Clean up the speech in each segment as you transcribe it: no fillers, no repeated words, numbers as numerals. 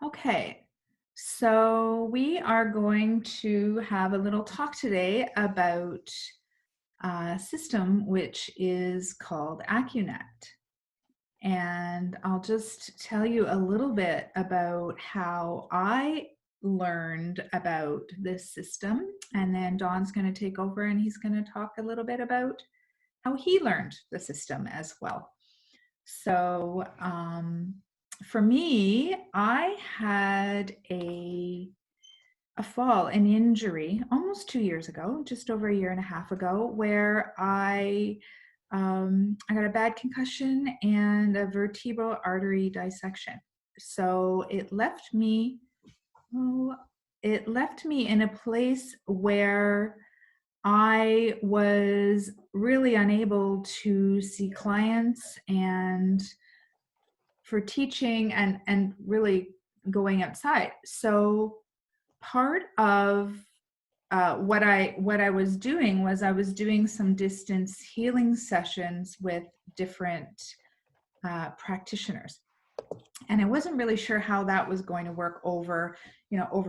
Okay, so we are going to have a little talk today about a system which is called Accunect. And I'll just tell you a little bit about how I learned about this system. And then Don's going to take over and he's going to talk a little bit about how he learned the system as well. So, for me, I had a fall, an injury almost 2 years ago, just over a year and a half ago, where I got a bad concussion and a vertebral artery dissection. So oh, it left me in a place where I was really unable to see clients and for teaching and really going outside. So part of what I was doing was I was doing some distance healing sessions with different practitioners, and I wasn't really sure how that was going to work over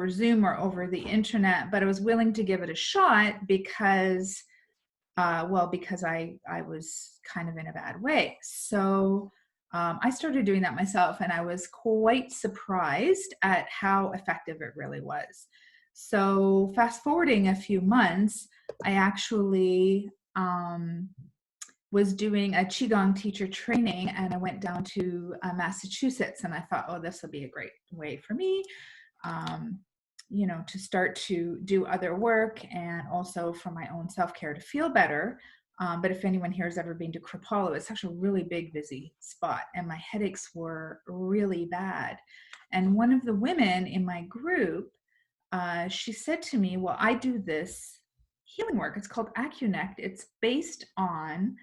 Zoom or over the internet, but I was willing to give it a shot because because I was kind of in a bad way. So I started doing that myself, and I was quite surprised at how effective it really was. So fast forwarding a few months, I actually was doing a Qigong teacher training, and I went down to Massachusetts, and I thought, oh, this will be a great way for me. Um, to start to do other work and also for my own self-care to feel better. But if anyone here has ever been to Kripalu, it's actually a really big, busy spot, and my headaches were really bad. And one of the women in my group, she said to me, well, I do this healing work. It's called Accunect. It's based on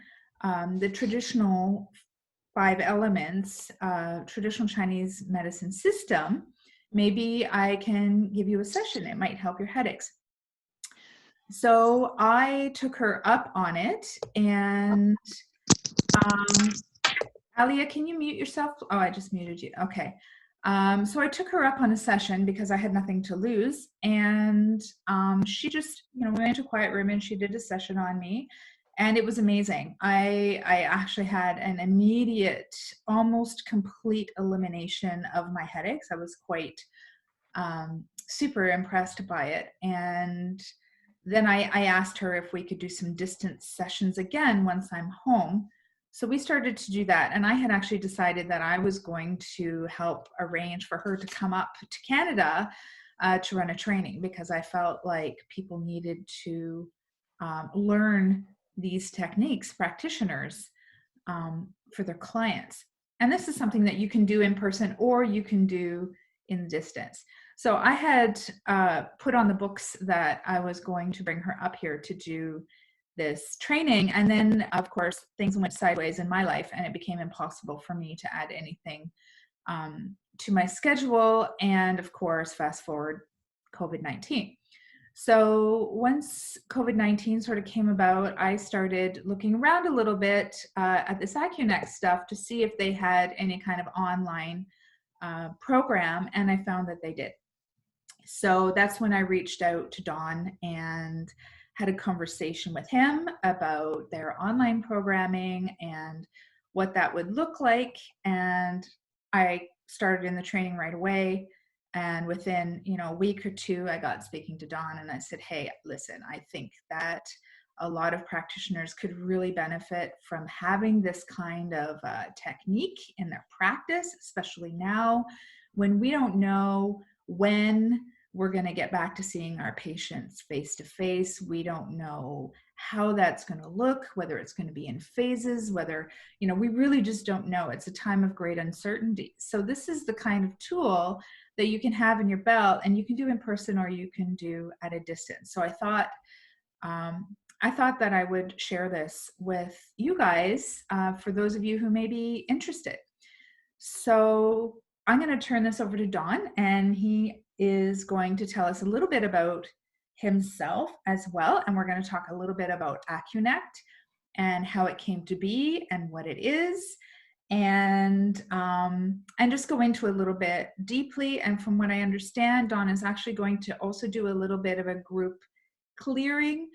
the traditional 5 elements, traditional Chinese medicine system. Maybe I can give you a session. It might help your headaches. So I took her up on it, and Alia, can you mute yourself? Oh, I just muted you. Okay. So I took her up on a session because I had nothing to lose, and she just, we went into a quiet room and she did a session on me, and it was amazing. I actually had an immediate, almost complete elimination of my headaches. I was quite super impressed by it, and then I asked her if we could do some distance sessions again once I'm home. So we started to do that, and I had actually decided that I was going to help arrange for her to come up to Canada to run a training, because I felt like people needed to learn these techniques, practitioners, for their clients. And this is something that you can do in person or you can do in the distance. So I had put on the books that I was going to bring her up here to do this training. And then, of course, things went sideways in my life, and it became impossible for me to add anything to my schedule. And of course, fast forward, COVID-19. So once COVID-19 sort of came about, I started looking around a little bit at this Accunect stuff to see if they had any kind of online program, and I found that they did. So that's when I reached out to Don and had a conversation with him about their online programming and what that would look like. And I started in the training right away. And within, a week or two, I got speaking to Don, and I said, hey, listen, I think that a lot of practitioners could really benefit from having this kind of technique in their practice, especially now when we don't know when we're going to get back to seeing our patients face to face. We don't know how that's going to look, whether it's going to be in phases, whether, we really just don't know. It's a time of great uncertainty. So this is the kind of tool that you can have in your belt, and you can do in person or you can do at a distance. So I thought that I would share this with you guys for those of you who may be interested. So I'm going to turn this over to Don, and he is going to tell us a little bit about himself as well. And we're going to talk a little bit about Accunect and how it came to be and what it is. and just go into a little bit deeply. And from what I understand, Dawn is actually going to also do a little bit of a group clearing,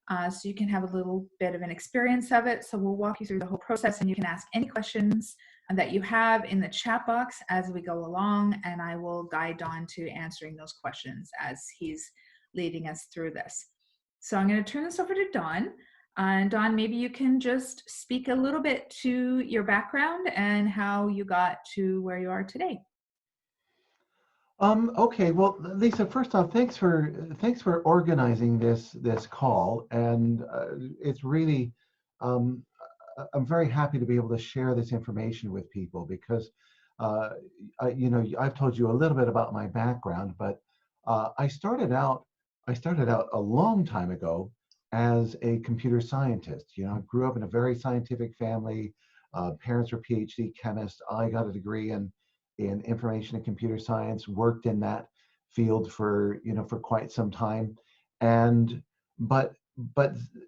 so you can have a little bit of an experience of it. So we'll walk you through the whole process, and you can ask any questions that you have in the chat box as we go along, and I will guide Dawn to answering those questions as he's leading us through this. So I'm going to turn this over to Dawn. And Dawn, maybe you can just speak a little bit to your background and how you got to where you are today. Okay, well, Lisa, first off, thanks for organizing this call, and it's really um, I'm very happy to be able to share this information with people because uh, I've told you a little bit about my background, but I started out a long time ago as a computer scientist. You know, I grew up in a very scientific family. Parents were PhD chemists. I got a degree in information and computer science, worked in that field for for quite some time, and but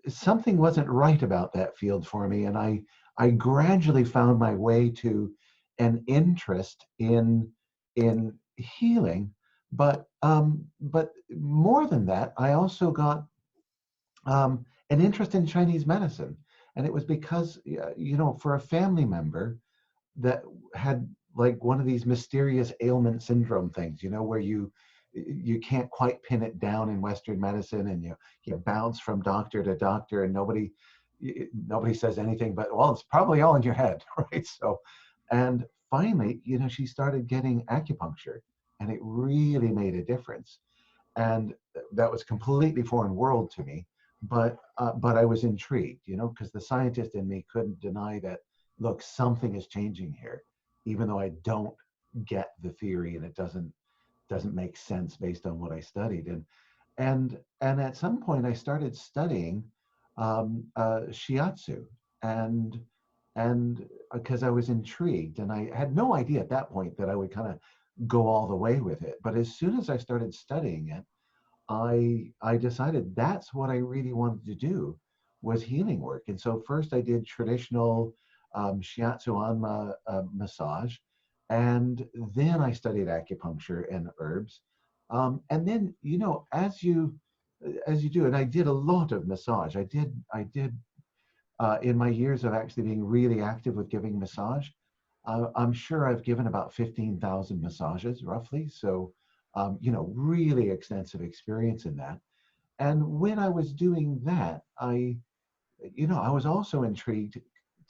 something wasn't right about that field for me, and I gradually found my way to an interest in healing, but more than that, I also got an interest in Chinese medicine, and it was because for a family member that had like one of these mysterious ailment syndrome things, where you can't quite pin it down in Western medicine, and you bounce from doctor to doctor, and nobody says anything but, well, it's probably all in your head, right? So, and finally, she started getting acupuncture, and it really made a difference. And that was completely foreign world to me, but I was intrigued, because the scientist in me couldn't deny that, look, something is changing here, even though I don't get the theory, and it doesn't make sense based on what I studied. And at some point I started studying shiatsu, and because I was intrigued, and I had no idea at that point that I would kind of go all the way with it. But as soon as I started studying it, I decided that's what I really wanted to do, was healing work. And so first I did traditional shiatsu anma massage, and then I studied acupuncture and herbs. And then as you do, and I did a lot of massage. I did in my years of actually being really active with giving massage. I'm sure I've given about 15,000 massages roughly. So, really extensive experience in that. And when I was doing that, I was also intrigued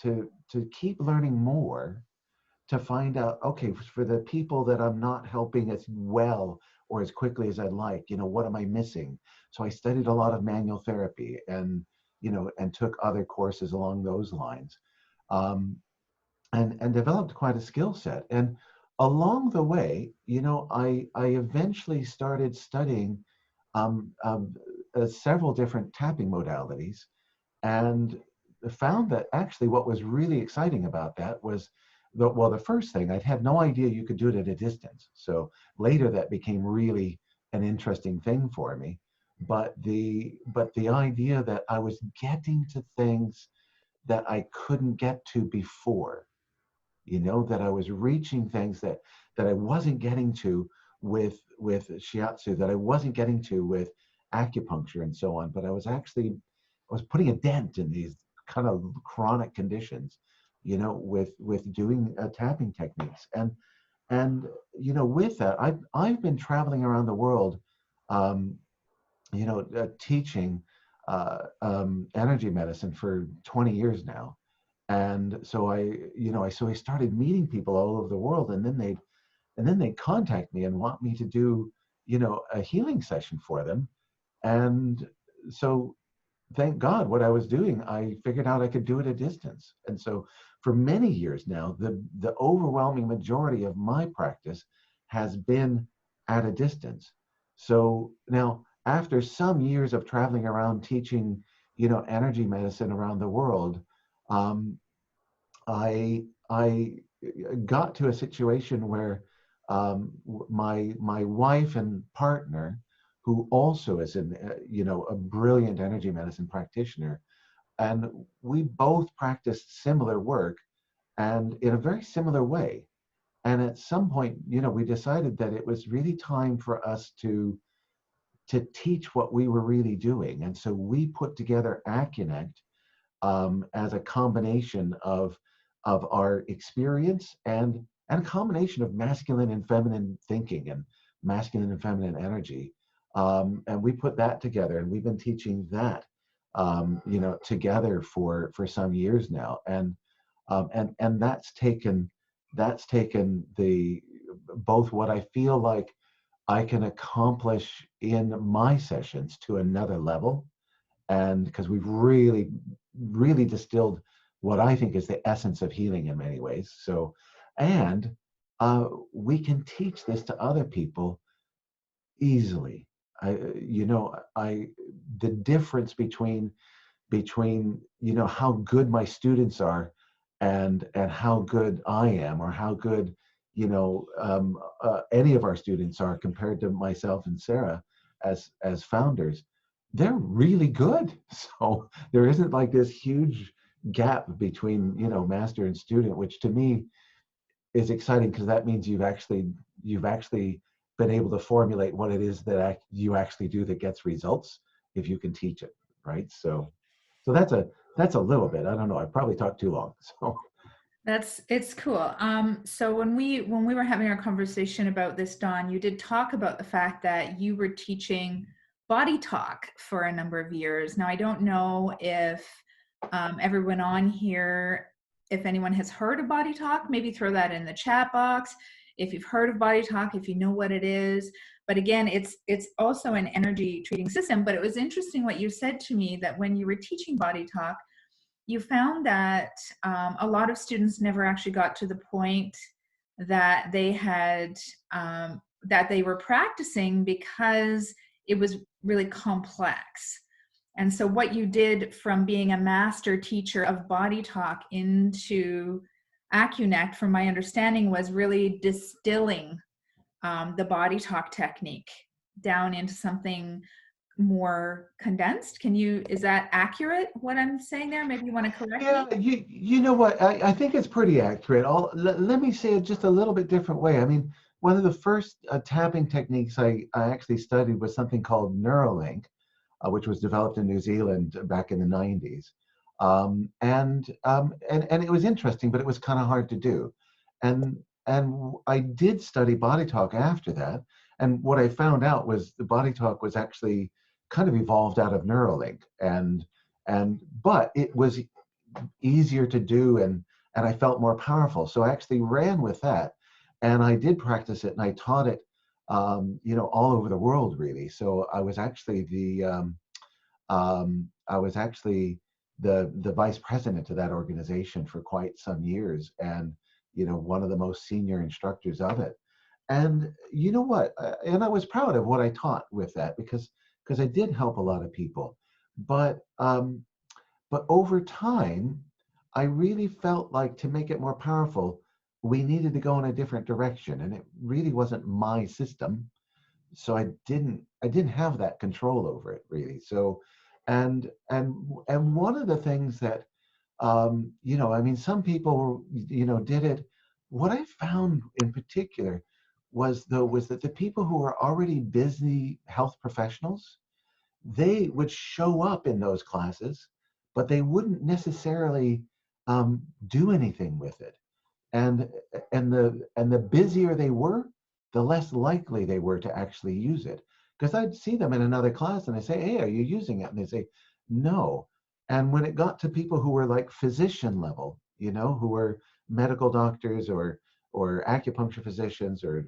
to keep learning more, to find out, okay, for the people that I'm not helping as well or as quickly as I'd like, what am I missing? So I studied a lot of manual therapy, and took other courses along those lines. Um, and developed quite a skill set. And along the way, I eventually started studying several different tapping modalities, and found that actually what was really exciting about that was the first thing, I'd had no idea you could do it at a distance. So later that became really an interesting thing for me. But the idea that I was getting to things that I couldn't get to before, that I was reaching things that I wasn't getting to with shiatsu, that I wasn't getting to with acupuncture and so on. But I was putting a dent in these kind of chronic conditions, with doing tapping techniques. And with that, I've been traveling around the world, um, teaching energy medicine for 20 years now. And so I started meeting people all over the world, and then they'd contact me and want me to do, a healing session for them. And so thank God, what I was doing, I figured out I could do it at distance. And so for many years now, the overwhelming majority of my practice has been at a distance. So now, after some years of traveling around teaching, energy medicine around the world, um, I got to a situation where my wife and partner, who also is a brilliant energy medicine practitioner, and we both practiced similar work. and in a very similar way. And at some point, we decided that it was really time for us to teach what we were really doing. And so we put together Accunect as a combination of our experience and a combination of masculine and feminine thinking and masculine and feminine energy. And we put that together, and we've been teaching that, together for some years now. And that's taken the both what I feel like I can accomplish in my sessions to another level. And because we've really distilled what I think is the essence of healing in many ways. So, and we can teach this to other people easily. I the difference between how good my students are and how good I am, or how good any of our students are compared to myself and Sarah as founders, they're really good. So there isn't like this huge gap between master and student, which to me is exciting, because that means you've actually been able to formulate what it is that you actually do that gets results if you can teach it, right? So that's a little bit. I don't know. I probably talked too long. So It's cool. So when we were having our conversation about this, Dawn, you did talk about the fact that you were teaching body talk for a number of years. Now, I don't know if everyone on here, if anyone has heard of body talk, maybe throw that in the chat box. If you've heard of body talk, if you know what it is. But again, it's also an energy treating system. But it was interesting what you said to me, that when you were teaching body talk, you found that a lot of students never actually got to the point that they had that they were practicing, because it was really complex. And so what you did from being a master teacher of body talk into Accunect, from my understanding, was really distilling the body talk technique down into something more condensed. Is that accurate, what I'm saying there? Maybe you want to correct yeah, me? you know what? I think it's pretty accurate. Let me say it just a little bit different way. I mean, one of the first tapping techniques I actually studied was something called Neuralink, which was developed in New Zealand back in the 90s. And it was interesting, but it was kind of hard to do. And I did study body talk after that. And what I found out was the body talk was actually kind of evolved out of Neuralink. But it was easier to do, and I felt more powerful. So I actually ran with that, and I did practice it, and I taught it all over the world, really. So I was actually the vice president of that organization for quite some years, and one of the most senior instructors of it. And you know what? And I was proud of what I taught with that, because I did help a lot of people. But but over time, I really felt like, to make it more powerful, we needed to go in a different direction, and it really wasn't my system. So I didn't have that control over it, really. So and one of the things that I mean, some people did it. What I found in particular was that the people who were already busy health professionals, they would show up in those classes, but they wouldn't necessarily do anything with it. And and the busier they were, the less likely they were to actually use it. Because I'd see them in another class and I say, "Hey, are you using it?" And they say, "No." And when it got to people who were like physician level, who were medical doctors or acupuncture physicians, or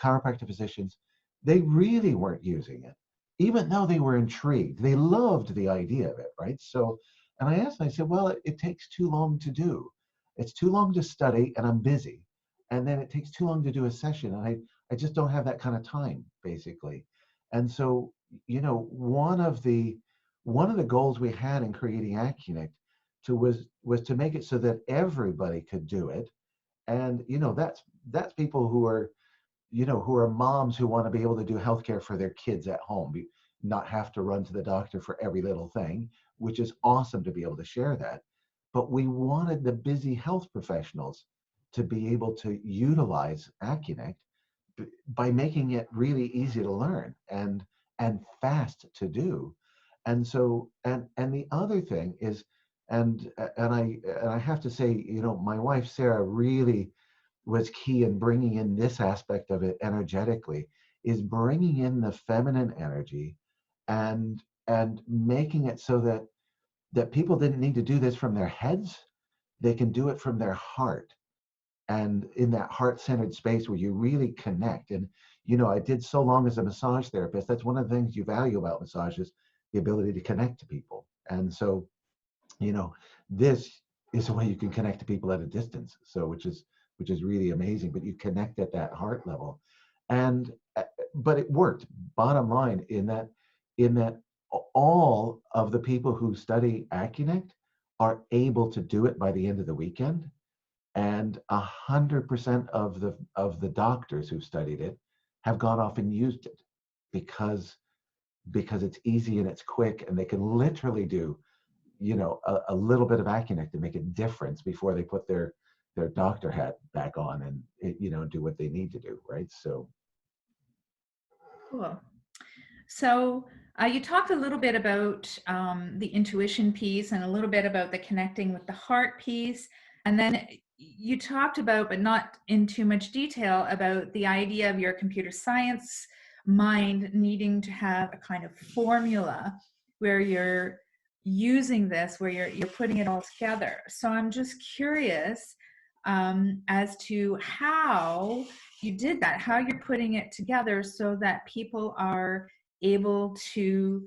chiropractic physicians, they really weren't using it, even though they were intrigued. They loved the idea of it, right? So, and I asked, I said, "Well, it takes too long to do. It's too long to study, and I'm busy. And then it takes too long to do a session, and I just don't have that kind of time, basically." And so, one of the goals we had in creating Accunect was to make it so that everybody could do it. And that's people who are moms who want to be able to do healthcare for their kids at home, not have to run to the doctor for every little thing, which is awesome to be able to share that. but we wanted the busy health professionals to be able to utilize Accunect by making it really easy to learn and fast to do. And so and the other thing is, and I have to say, you know, my wife Sarah really was key in bringing in this aspect of it energetically, is bringing in the feminine energy and making it so that people didn't need to do this from their heads. They can do it from their heart, and in that heart-centered space where you really connect. And you know, I did so long as a massage therapist. That's one of the things you value about massage, is the ability to connect to people. And so, you know, this is a way you can connect to people at a distance. So which is really amazing. But you connect at that heart level, and but it worked. Bottom line, in that all of the people who study Accunect are able to do it by the end of the weekend, and 100% of the doctors who studied it have gone off and used it because it's easy and it's quick, and they can literally do, you know, a little bit of Accunect to make a difference before they put their doctor hat back on and you know, do what they need to do, right? So Cool. So you talked a little bit about the intuition piece and a little bit about the connecting with the heart piece. And then you talked about, but not in too much detail, about the idea of your computer science mind needing to have a kind of formula where you're using this, where you're putting it all together. So I'm just curious as to how you did that, how you're putting it together so that people are able to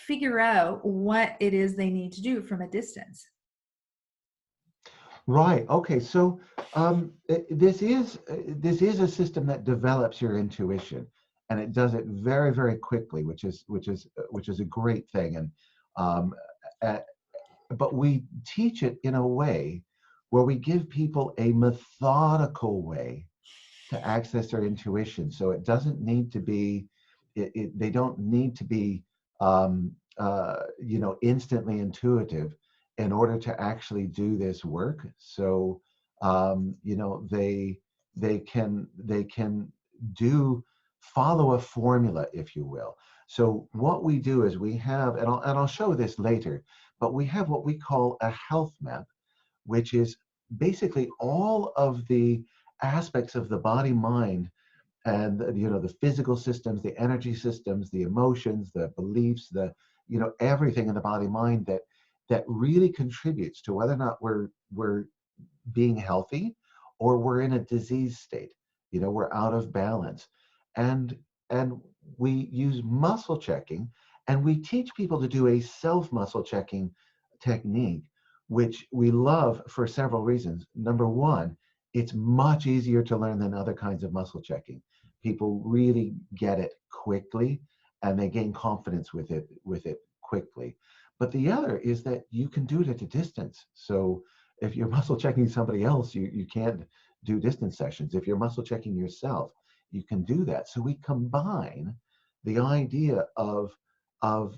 figure out what it is they need to do from a distance. right, okay, so this is a system that develops your intuition, and it does it very, very quickly, which is a great thing. And um, uh, but we teach it in a way where we give people a methodical way to access their intuition. So it doesn't need to be, they don't need to be, you know, instantly intuitive in order to actually do this work. So, you know, they can do, follow a formula, if you will. So what we do is we have, and I'll show this later, but we have what we call a health map, which is basically all of the aspects of the body mind, and you know, the physical systems, the energy systems, the emotions, the beliefs, the, you know, everything in the body mind that really contributes to whether or not we're being healthy or we're in a disease state. You know, we're out of balance. And and we use muscle checking, and we teach people to do a self muscle checking technique, which we love for several reasons. Number one, it's much easier to learn than other kinds of muscle checking. People really get it quickly, and they gain confidence with it quickly. But the other is that you can do it at a distance. So if you're muscle checking somebody else, you can't do distance sessions. If you're muscle checking yourself, you can do that. So we combine the idea of of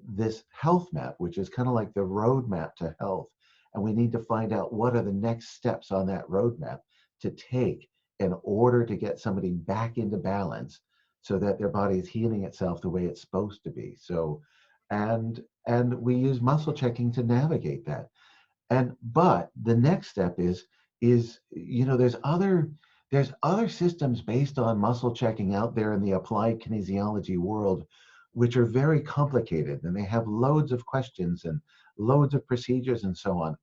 this health map, which is kind of like the roadmap to health. And we need to find out what are the next steps on that roadmap to take in order to get somebody back into balance so that their body is healing itself the way it's supposed to be. So, and we use muscle checking to navigate that. And but the next step is, you know, there's other systems based on muscle checking out there in the applied kinesiology world, which are very complicated, and they have loads of questions and loads of procedures and so on.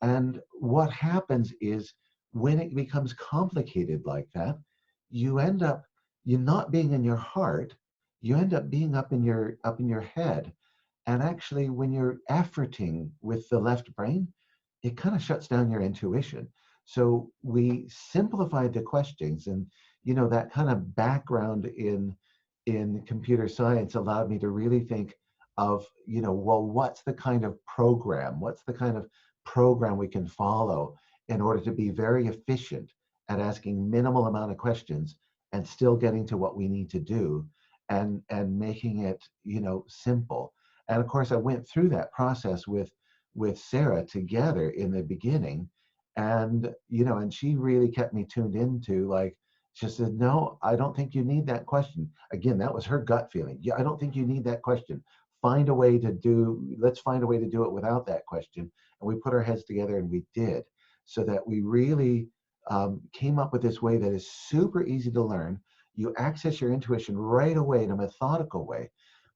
And what happens is, when it becomes complicated like that, you end up, you not being in your heart, you end up being up in your head. And actually, when you're efforting with the left brain, it kind of shuts down your intuition. So we simplified the questions, and you know, that kind of background in computer science allowed me to really think of, you know, well, what's the kind of program we can follow in order to be very efficient at asking minimal amount of questions and still getting to what we need to do, and making it, you know, simple. And of course, I went through that process with Sarah together in the beginning. And, and she really kept me tuned into, like, she said, no, I don't think you need that question. Again, that was her gut feeling. Yeah, I don't think you need that question. Let's find a way to do it without that question. And we put our heads together and we did, so that we really came up with this way that is super easy to learn. You access your intuition right away in a methodical way.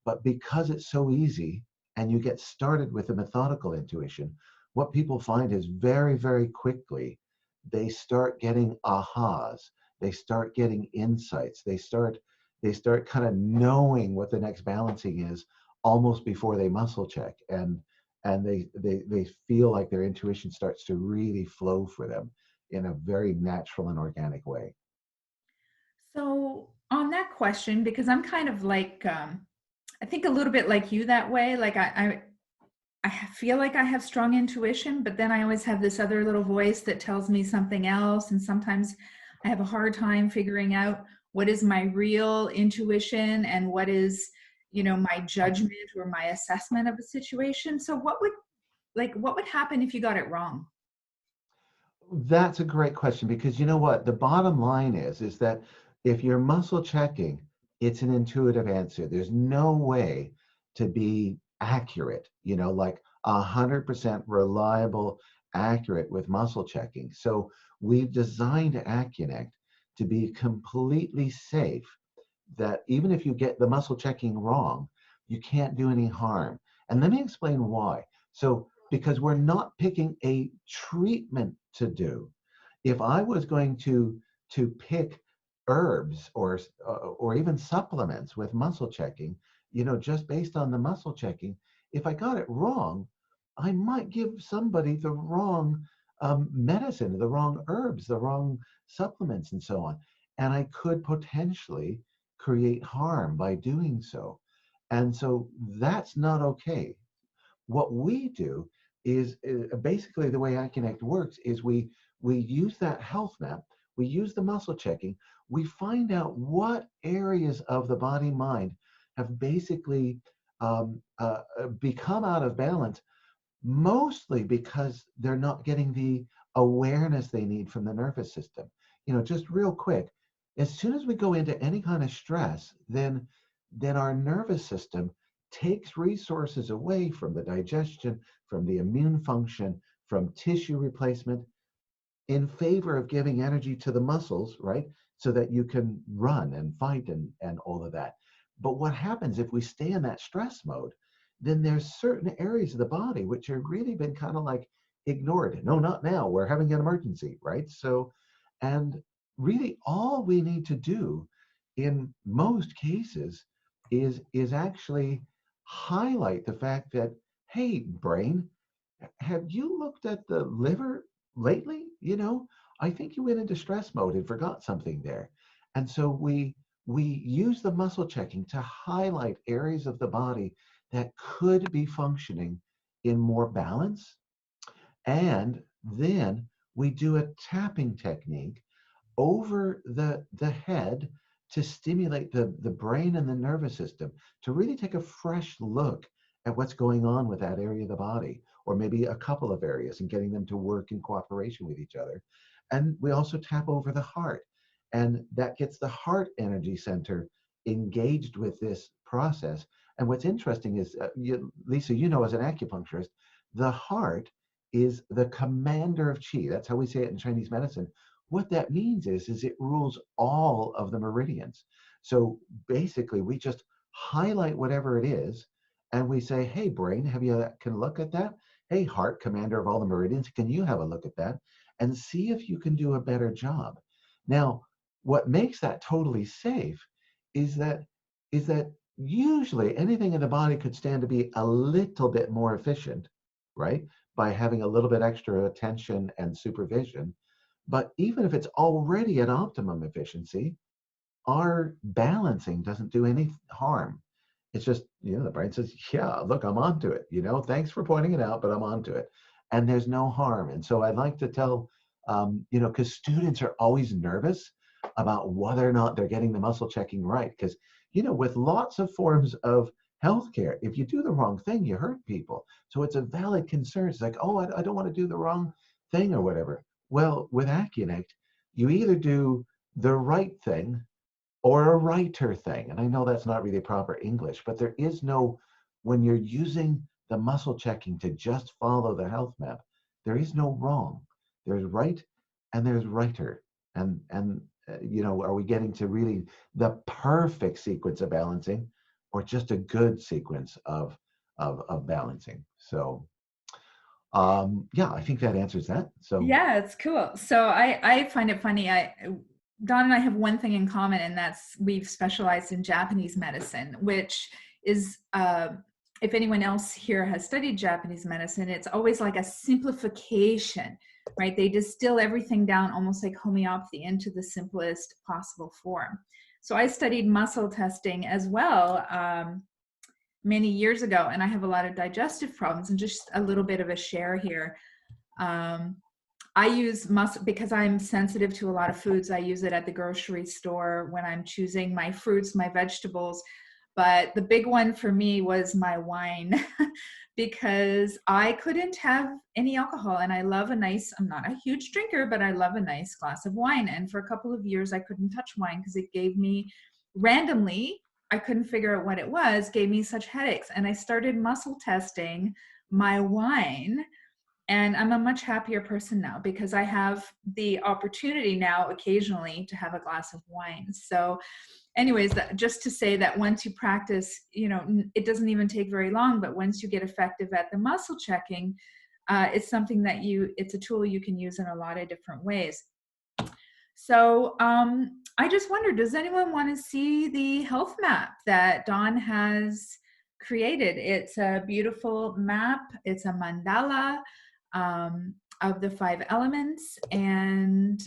But because it's so easy and you get started with a methodical intuition, what people find is very, very quickly, they start getting ahas. They start getting insights. They start kind of knowing what the next balancing is almost before they muscle check. And they feel like their intuition starts to really flow for them in a very natural and organic way. So on that question, because I'm kind of like, I think a little bit like you that way. Like I feel like I have strong intuition, but then I always have this other little voice that tells me something else. And sometimes I have a hard time figuring out what is my real intuition and what is, my judgment or my assessment of a situation. So what would happen if you got it wrong? That's a great question, because you know what? The bottom line is that if you're muscle checking, it's an intuitive answer. There's no way to be accurate, like 100% reliable, accurate with muscle checking. So we've designed Accunect to be completely safe, that even if you get the muscle checking wrong, you can't do any harm. And let me explain why. So, because we're not picking a treatment to do. If I was going to pick herbs or even supplements with muscle checking, just based on the muscle checking, if I got it wrong, I might give somebody the wrong medicine, the wrong herbs, the wrong supplements, and so on. And I could potentially create harm by doing so. And so that's not okay. What we do is basically the way Accunect works is we use that health map, we use the muscle checking, we find out what areas of the body mind have basically become out of balance, mostly because they're not getting the awareness they need from the nervous system. Just real quick, as soon as we go into any kind of stress, then our nervous system takes resources away from the digestion, from the immune function, from tissue replacement, in favor of giving energy to the muscles, right? So that you can run and fight and all of that. But what happens if we stay in that stress mode? Then there's certain areas of the body which have really been kind of like ignored. No, not now. We're having an emergency, right? So, and really all we need to do in most cases is actually highlight the fact that, hey, brain, have you looked at the liver lately? I think you went into stress mode and forgot something there. And so we use the muscle checking to highlight areas of the body that could be functioning in more balance. And then we do a tapping technique over the head to stimulate the brain and the nervous system, to really take a fresh look at what's going on with that area of the body, or maybe a couple of areas, and getting them to work in cooperation with each other. And we also tap over the heart, and that gets the heart energy center engaged with this process. And what's interesting is, Lisa, as an acupuncturist, the heart is the commander of chi. That's how we say it in Chinese medicine. What that means is it rules all of the meridians. So basically, we just highlight whatever it is, and we say, hey, brain, can look at that? Hey, heart, commander of all the meridians, can you have a look at that? And see if you can do a better job. Now, what makes that totally safe is that usually anything in the body could stand to be a little bit more efficient, right? By having a little bit extra attention and supervision. But even if it's already at optimum efficiency, our balancing doesn't do any harm. It's just, the brain says, yeah, look, I'm onto it. Thanks for pointing it out, but I'm onto it. And there's no harm. And so I like to tell, because students are always nervous about whether or not they're getting the muscle checking right. Because, with lots of forms of healthcare. If you do the wrong thing, you hurt people. So it's a valid concern. It's like, oh, I don't want to do the wrong thing or whatever. Well, with Accunect, you either do the right thing or a writer thing. And I know that's not really proper English, but there is no, when you're using the muscle checking to just follow the health map, there is no wrong. There's right and there's writer. Are we getting to really the perfect sequence of balancing or just a good sequence of balancing? So yeah, I think that answers that. So Yeah, it's cool. So I find it funny. Don and I have one thing in common, and that's we've specialized in Japanese medicine, which is, if anyone else here has studied Japanese medicine, it's always like a simplification, right? They distill everything down almost like homeopathy into the simplest possible form. So I studied muscle testing as well, many years ago, and I have a lot of digestive problems. And just a little bit of a share here. I use muscle because I'm sensitive to a lot of foods. I use it at the grocery store when I'm choosing my fruits, my vegetables. But the big one for me was my wine because I couldn't have any alcohol. And I love I'm not a huge drinker, but I love a nice glass of wine. And for a couple of years, I couldn't touch wine because it gave me randomly, I couldn't figure out what it was, gave me such headaches. And I started muscle testing my wine. And I'm a much happier person now because I have the opportunity now occasionally to have a glass of wine. So anyways, just to say that once you practice, it doesn't even take very long, but once you get effective at the muscle checking, it's something that it's a tool you can use in a lot of different ways. So I just wonder, does anyone want to see the health map that Dawn has created? It's a beautiful map. It's a mandala of the 5 elements. And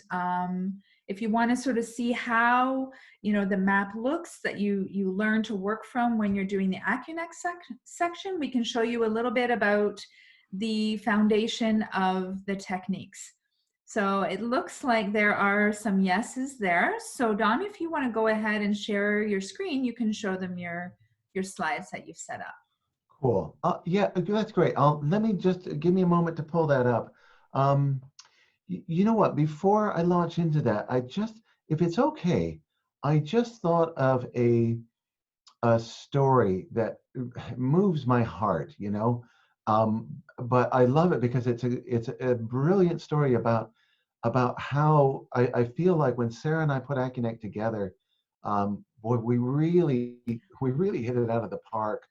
if you want to sort of see how, the map looks that you learn to work from when you're doing the Accunect section, we can show you a little bit about the foundation of the techniques. So it looks like there are some yeses there. So Don, if you want to go ahead and share your screen, you can show them your slides that you've set up. cool. Yeah, that's great. Let me just give me a moment to pull that up. You know what? Before I launch into that, if it's okay, I just thought of a story that moves my heart. But I love it because it's a brilliant story about how I feel like when Sarah and I put Accunect together, boy, we really hit it out of the park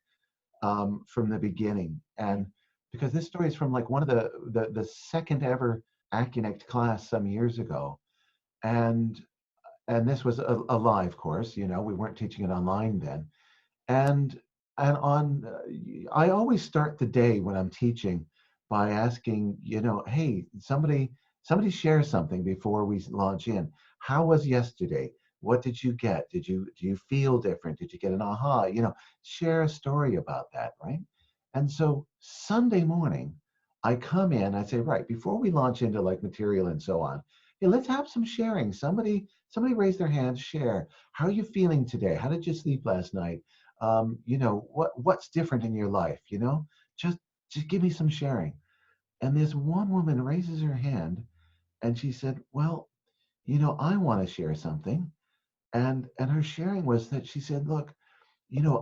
from the beginning. And because this story is from like one of the second ever Accunect class some years ago, and this was a live course. We weren't teaching it online then, and I always start the day when I'm teaching by asking, hey, somebody share something before we launch in. How was yesterday? What did you get? Do you feel different? Did you get an aha? Share a story about that, right? And so Sunday morning, I come in, I say, right, before we launch into like material and so on, hey, let's have some sharing. Somebody raise their hand, share. How are you feeling today? How did you sleep last night? What's different in your life? Just give me some sharing. And this one woman raises her hand and she said, well, I want to share something. And her sharing was that she said, look,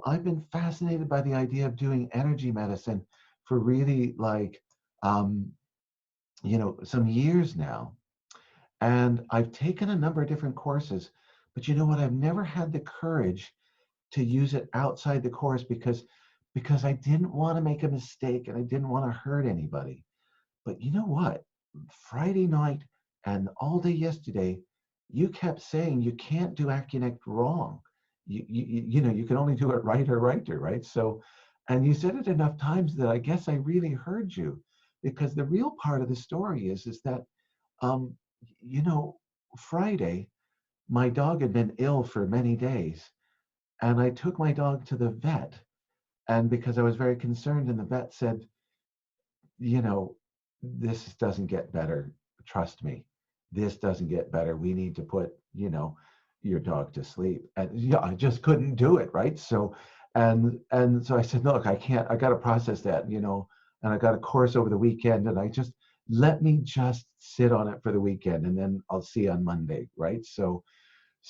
I've been fascinated by the idea of doing energy medicine for really like some years now. And I've taken a number of different courses, but you know what? I've never had the courage to use it outside the course because I didn't want to make a mistake and I didn't want to hurt anybody. But you know what? Friday night and all day yesterday, you kept saying you can't do Accunect wrong. You can only do it right or righter, right? So, and you said it enough times that I guess I really heard you, because the real part of the story is that, um, you know, Friday, my dog had been ill for many days, and I took my dog to the vet, and because I was very concerned, and the vet said, you know, this doesn't get better. Trust me, this doesn't get better. We need to put, your dog to sleep. And yeah, I just couldn't do it, right? So, And so I said, look, I can't, I got to process that, and I got a course over the weekend, and let me just sit on it for the weekend, and then I'll see you on Monday, right? So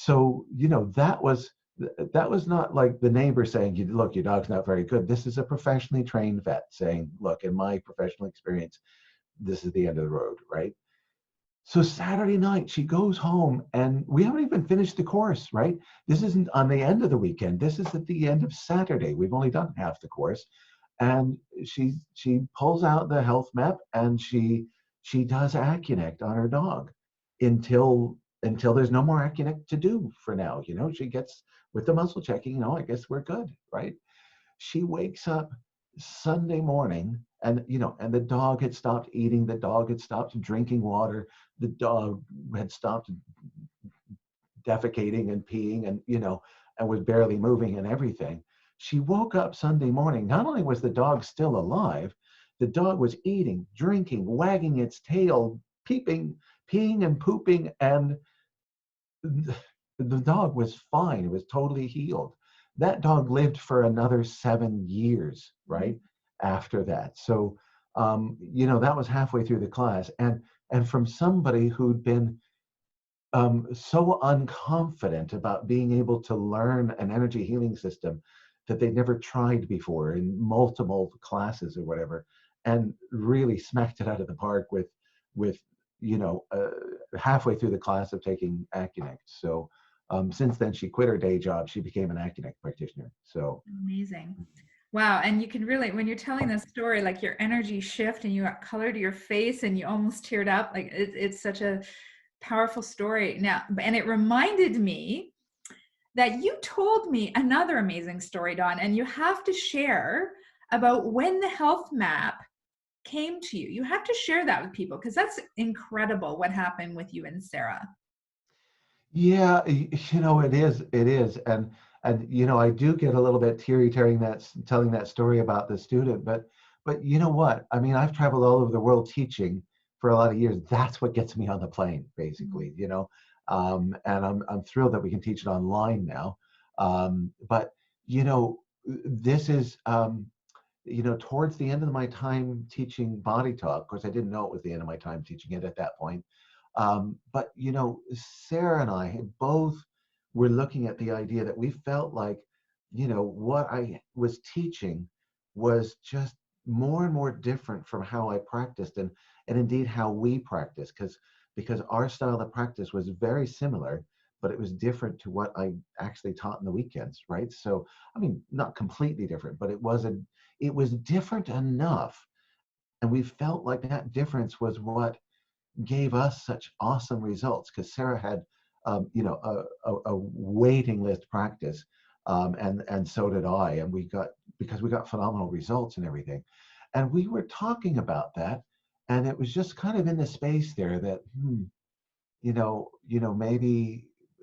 that was not like the neighbor saying, look, your dog's not very good. This is a professionally trained vet saying, look, in my professional experience, this is the end of the road, right? So Saturday night, she goes home, and we haven't even finished the course, right? This isn't on the end of the weekend. This is at the end of Saturday. We've only done half the course. And she pulls out the health map, and she does Accunect on her dog until there's no more Accunect to do for now. She gets with the muscle checking, I guess we're good, right? She wakes up Sunday morning, and the dog had stopped eating, the dog had stopped drinking water, the dog had stopped defecating and peeing, and was barely moving and everything. She woke up Sunday morning. Not only was the dog still alive, the dog was eating, drinking, wagging its tail, peeping, peeing and pooping, and the dog was fine. It was totally healed. That dog lived for another 7 years, right? After that. So, that was halfway through the class. And from somebody who'd been so unconfident about being able to learn an energy healing system that they'd never tried before in multiple classes or whatever, and really smacked it out of the park with halfway through the class of taking Accunect. So since then, she quit her day job. She became an Accunect practitioner. So Amazing. Wow. And you can really, when you're telling this story, like your energy shift and you got color to your face and you almost teared up. Like it's such a powerful story now. And it reminded me that you told me another amazing story, Dawn, and you have to share about when the health map came to you. You have to share that with people because that's incredible what happened with you and Sarah. yeah, it is, and I do get a little bit teary telling that story about the student, but you know what? I mean, I've traveled all over the world teaching for a lot of years. That's what gets me on the plane, basically, and I'm thrilled that we can teach it online now. But this is towards the end of my time teaching body talk. Of course, I didn't know it was the end of my time teaching it at that point. But Sarah and I both were looking at the idea that we felt like, what I was teaching was just more and more different from how I practiced, and indeed how we practice, because our style of practice was very similar, but it was different to what I actually taught in the weekends, right? So, I mean, not completely different, but it was different enough, and we felt like that difference was what gave us such awesome results, because Sarah had, a waiting list practice, and so did I, and because we got phenomenal results and everything, and we were talking about that, and it was just kind of in the space there that,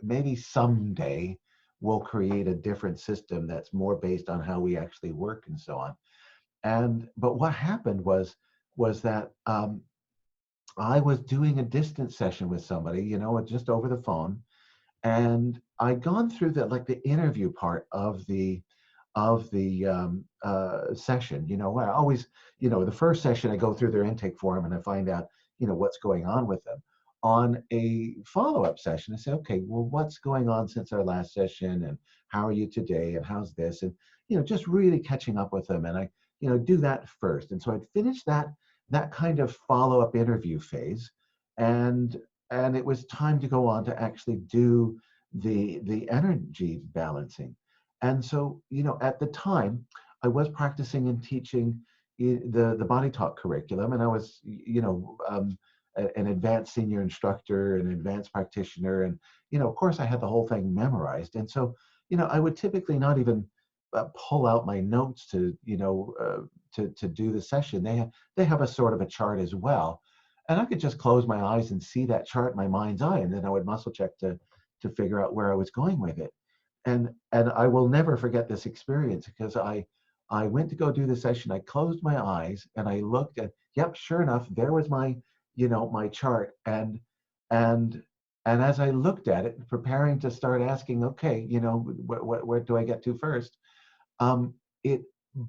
maybe someday we'll create a different system that's more based on how we actually work and so on. But what happened was that I was doing a distance session with somebody, just over the phone, and I'd gone through the interview part of the session. Where I always, the first session I go through their intake form and I find out, what's going on with them. On a follow-up session, I say, okay, well, what's going on since our last session, and how are you today, and how's this, and just really catching up with them, and I, do that first. And so I'd finish that kind of follow-up interview phase, and it was time to go on to actually do the energy balancing. And so, at the time, I was practicing and teaching the body talk curriculum, and I was, an advanced senior instructor, an advanced practitioner, and of course, I had the whole thing memorized. And so, I would typically not even pull out my notes to to do the session. They have a sort of a chart as well, and I could just close my eyes and see that chart in my mind's eye, and then I would muscle check to figure out where I was going with it. And I will never forget this experience, because I went to go do the session. I closed my eyes and I looked at, yep, sure enough, there was my my chart, and as I looked at it, preparing to start asking, okay, what do I get to first? it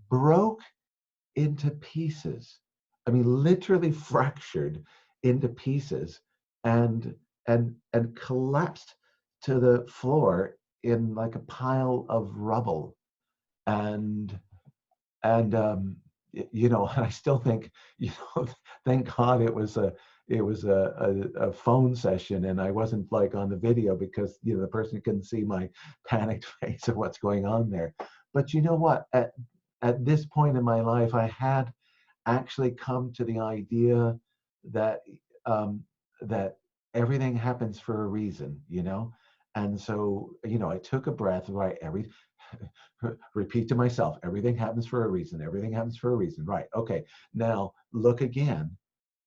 broke into pieces. I mean, literally fractured into pieces and and collapsed to the floor in like a pile of rubble. And you know, I still think, you know, thank God it was a phone session and I wasn't like on the video, because you know the person couldn't see my panicked face of what's going on there. But you know what? At this point in my life, I had actually come to the idea that um, that everything happens for a reason, you know. And so, you know, I took a breath, right? Repeat to myself, everything happens for a reason. Everything happens for a reason. Right. Okay. Now look again.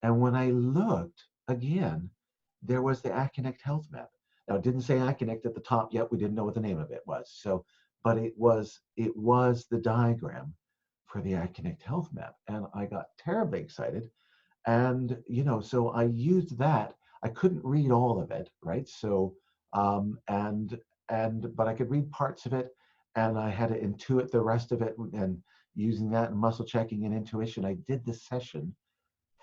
And when I looked again, there was the Accunect health map. Now it didn't say Accunect at the top yet. We didn't know what the name of it was. So, but it was the diagram for the Accunect health map. And I got terribly excited. And, you know, so I used that. I couldn't read all of it, right? So, but I could read parts of it, and I had to intuit the rest of it. And using that and muscle checking and intuition, I did this session.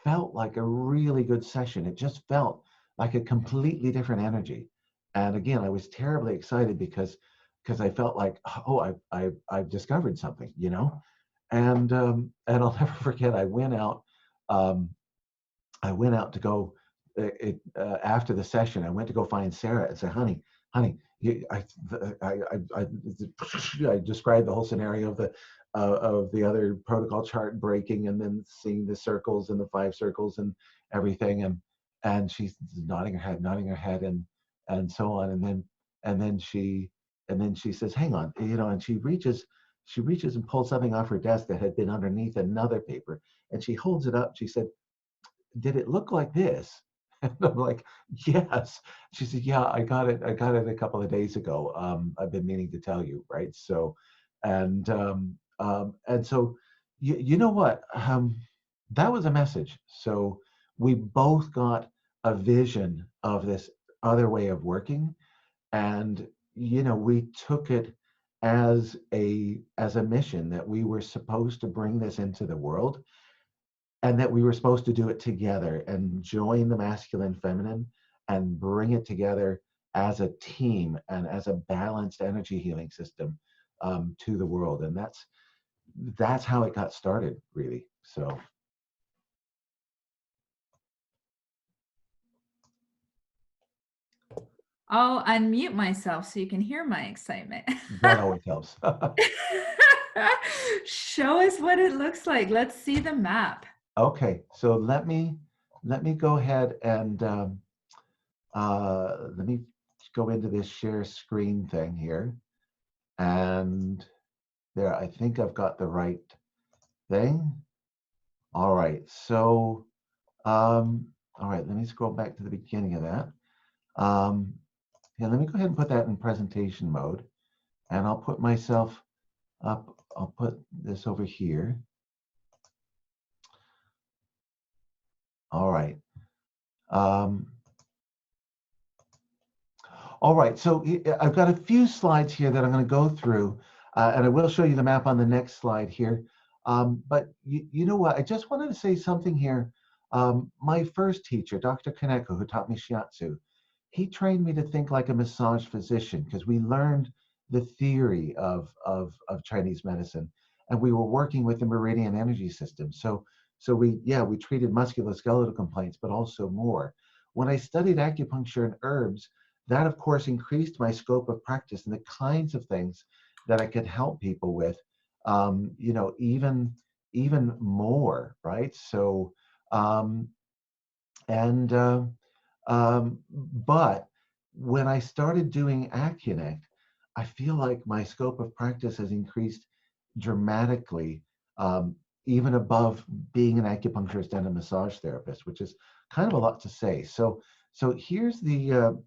Felt like a really good session. It just felt like a completely different energy. And again, I was terribly excited because I felt like, oh, I've discovered something, you know. And I'll never forget. Um, I went out to go after the session. I went to go find Sarah and say, honey, I described the whole scenario of the other protocol chart breaking, and then seeing the circles and the 5 circles and everything, and she's nodding her head, and so on, and then she says, hang on, you know, and she reaches and pulls something off her desk that had been underneath another paper, and she holds it up. She said, did it look like this? And I'm like, yes. She said, yeah, I got it a couple of days ago. I've been meaning to tell you, right? So, and so, you know what? That was a message. So we both got a vision of this other way of working, and you know, we took it as a mission that we were supposed to bring this into the world, and that we were supposed to do it together and join the masculine feminine and bring it together as a team and as a balanced energy healing system to the world. And that's how it got started, really. So I'll unmute myself so you can hear my excitement. that always helps. Show us what it looks like. Let's see the map. Okay, so let me go ahead and let me go into this share screen thing here. And there, I think I've got the right thing. All right, so, all right, let me scroll back to the beginning of that. Yeah, let me go ahead and put that in presentation mode, and I'll put myself up. I'll put this over here. All right. All right, so I've got a few slides here that I'm going to go through, and I will show you the map on the next slide here. But you know what? I just wanted to say something here. My first teacher, Dr. Kaneko, who taught me shiatsu, he trained me to think like a massage physician, because we learned the theory of Chinese medicine, and we were working with the meridian energy system. So we treated musculoskeletal complaints, but also more. When I studied acupuncture and herbs, that of course increased my scope of practice and the kinds of things that I could help people with, you know, even more, right? So, um, and but when I started doing Accunect, I feel like my scope of practice has increased dramatically, even above being an acupuncturist and a massage therapist, which is kind of a lot to say. So here's the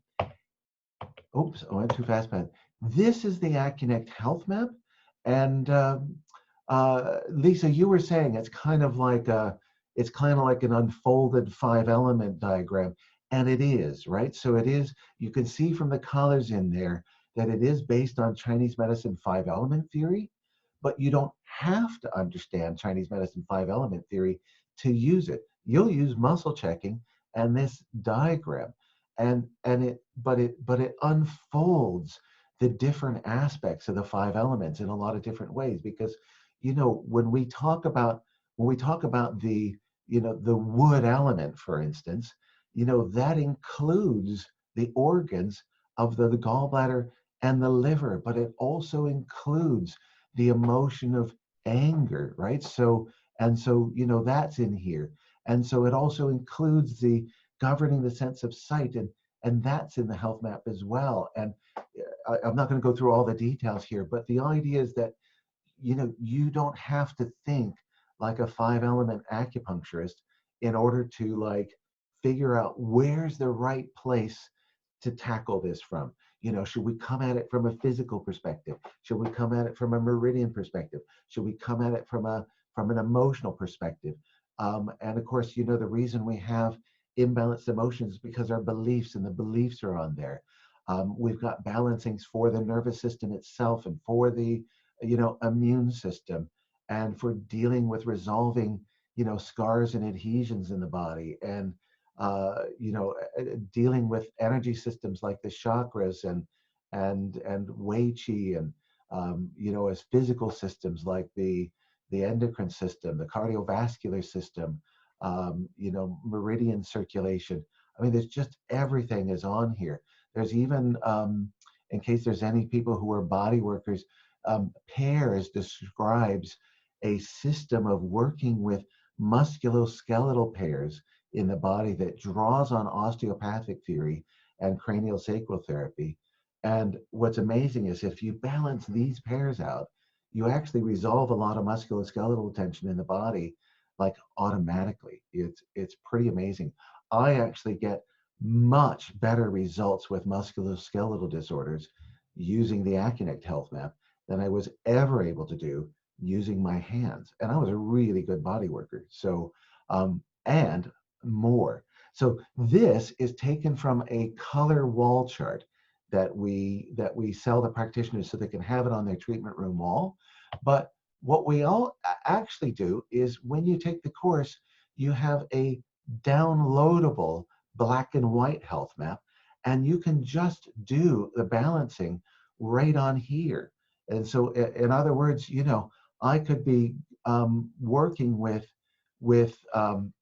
oops, I went too fast, man. This is the Accunect health map. And Lisa, you were saying it's kind of like an unfolded 5-element diagram. And it is, right? So it is, you can see from the colors in there that it is based on Chinese medicine 5-element theory, but you don't have to understand Chinese medicine 5 element theory to use it. You'll use muscle checking and this diagram, but it unfolds the different aspects of the 5 elements in a lot of different ways. Because when we talk about the the wood element, for instance, that includes the organs of the gallbladder and the liver, but it also includes the emotion of anger, right? So that's in here. And so it also includes the governing the sense of sight, and that's in the health map as well. And I'm not going to go through all the details here, but the idea is that you don't have to think like a 5 element acupuncturist in order to like figure out where's the right place to tackle this from. Should we come at it from a physical perspective? Should we come at it from a meridian perspective? Should we come at it from an emotional perspective? And of course, the reason we have imbalanced emotions is because our beliefs, and the beliefs are on there. We've got balancings for the nervous system itself, and for the immune system, and for dealing with resolving scars and adhesions in the body, and dealing with energy systems like the chakras, and Wei Qi, and as physical systems like the endocrine system, the cardiovascular system, meridian circulation. I mean, there's just everything is on here. There's even, in case there's any people who are body workers, pairs describes a system of working with musculoskeletal pairs in the body that draws on osteopathic theory and cranial sacral therapy. And what's amazing is if you balance these pairs out, you actually resolve a lot of musculoskeletal tension in the body, like automatically. It's pretty amazing. I actually get much better results with musculoskeletal disorders using the Accunect health map than I was ever able to do using my hands. And I was a really good body worker. So, and more. So this is taken from a color wall chart that we sell the practitioners so they can have it on their treatment room wall. But what we all actually do is when you take the course, you have a downloadable black and white health map, and you can just do the balancing right on here. And so, in other words, I could be working with um,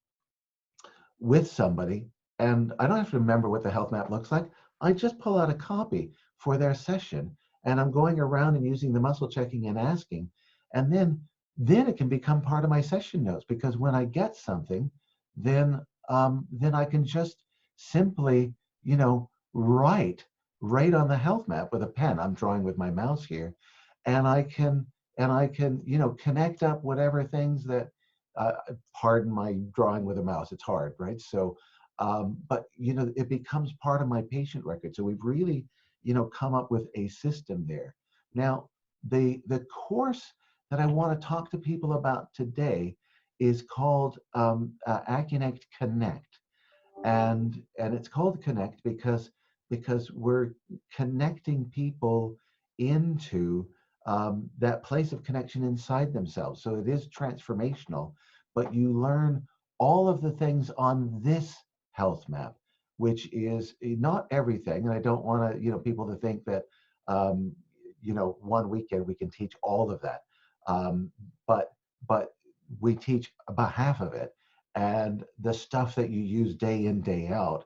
with somebody, and I don't have to remember what the health map looks like. I just pull out a copy for their session, and I'm going around and using the muscle checking and asking, and then it can become part of my session notes, because when I get something, then I can just simply write right on the health map with a pen. I'm drawing with my mouse here, and I can connect up whatever things that uh, pardon my drawing with a mouse, it's hard, right? So but it becomes part of my patient record. So we've really come up with a system there. Now the course that I want to talk to people about today is called Accunect Connect, and it's called Connect because we're connecting people into that place of connection inside themselves. So it is transformational, but you learn all of the things on this health map, which is not everything. And I don't want to, people to think that, one weekend we can teach all of that. Um, but but we teach about half of it, and the stuff that you use day in, day out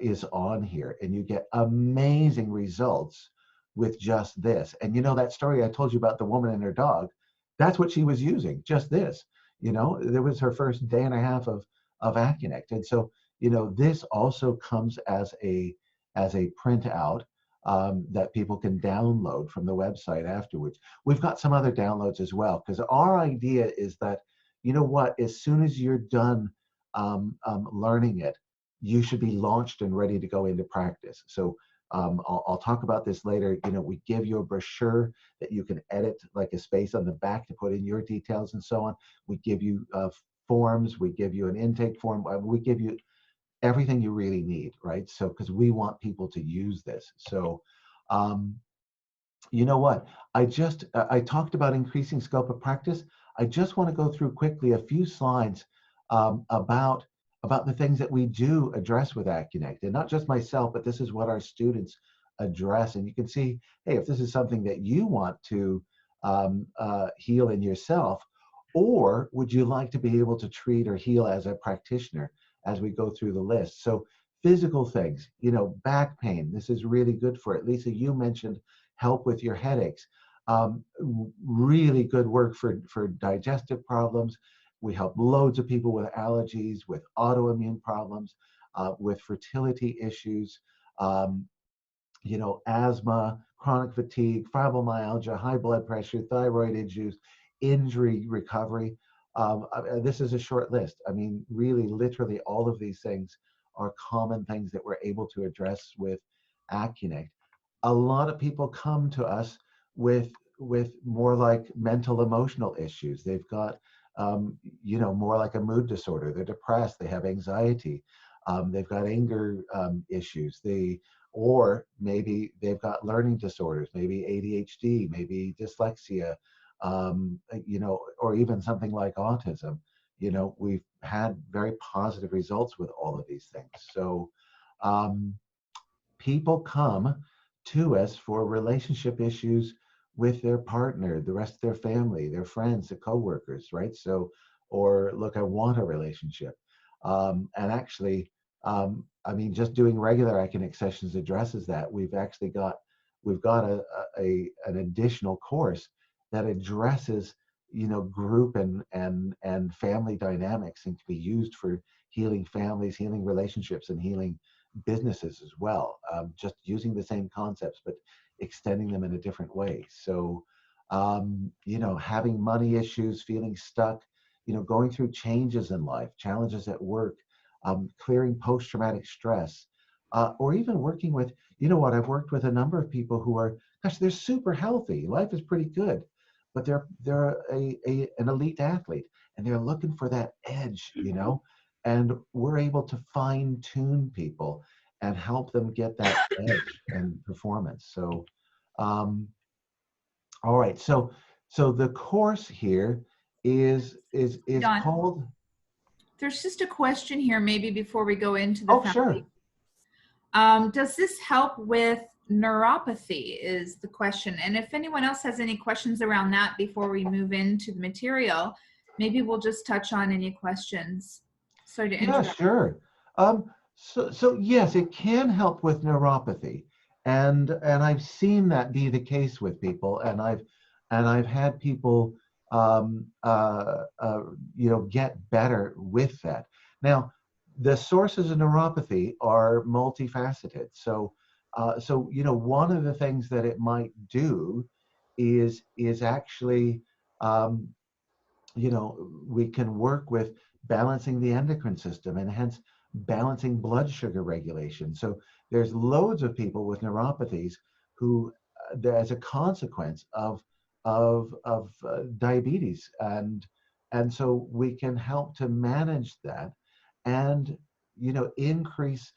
is on here, and you get amazing results with just this. And that story I told you about the woman and her dog, that's what she was using, just this. There was her first day and a half of Accunect. And so, this also comes as a printout that people can download from the website afterwards. We've got some other downloads as well, because our idea is that, as soon as you're done learning it, you should be launched and ready to go into practice. So I'll talk about this later. We give you a brochure that you can edit, like a space on the back to put in your details and so on. We give you forms. We give you an intake form. We give you everything you really need, right? So because we want people to use this. So You know what? I talked about increasing scope of practice. I just want to go through quickly a few slides about the things that we do address with Accunect, and not just myself, but this is what our students address. And you can see, hey, if this is something that you want to heal in yourself, or would you like to be able to treat or heal as a practitioner as we go through the list? So physical things, back pain. This is really good for it. Lisa, you mentioned help with your headaches. Really good work for digestive problems. We help loads of people with allergies, with autoimmune problems, with fertility issues, um, asthma, chronic fatigue, fibromyalgia, high blood pressure, thyroid issues, injury recovery. This is a short list. I mean, really, literally, all of these things are common things that we're able to address with Accunect. A lot of people come to us with more like mental emotional issues. They've got more like a mood disorder. They're depressed. They have anxiety. They've got anger issues. Or maybe they've got learning disorders, maybe ADHD, maybe dyslexia, or even something like autism. We've had very positive results with all of these things. So um, people come to us for relationship issues with their partner, the rest of their family, their friends, their coworkers, right? So, or look, I want a relationship. And actually, I mean, just doing regular Accunect sessions addresses that. We've got an additional course that addresses, group and family dynamics, and can be used for healing families, healing relationships, and healing businesses as well, just using the same concepts but extending them in a different way. So having money issues, feeling stuck, going through changes in life, challenges at work, clearing post-traumatic stress, or even working with, I've worked with a number of people who are, gosh, they're super healthy, life is pretty good, but they're an elite athlete, and they're looking for that edge, and we're able to fine tune people and help them get that edge and performance. So, all right. So the course here is Don, called. there's just a question here, maybe before we go into the Oh, foundation. sure. Does this help with neuropathy is the question. And if anyone else has any questions around that before we move into the material, maybe we'll just touch on any questions. Sorry to Yeah, interrupt. sure. So yes, it can help with neuropathy, and I've seen that be the case with people, and I've had people get better with that. Now, the sources of neuropathy are multifaceted. So one of the things that it might do is actually um, we can work with balancing the endocrine system and hence balancing blood sugar regulation. So there's loads of people with neuropathies who, as a consequence of diabetes, and so we can help to manage that, and increase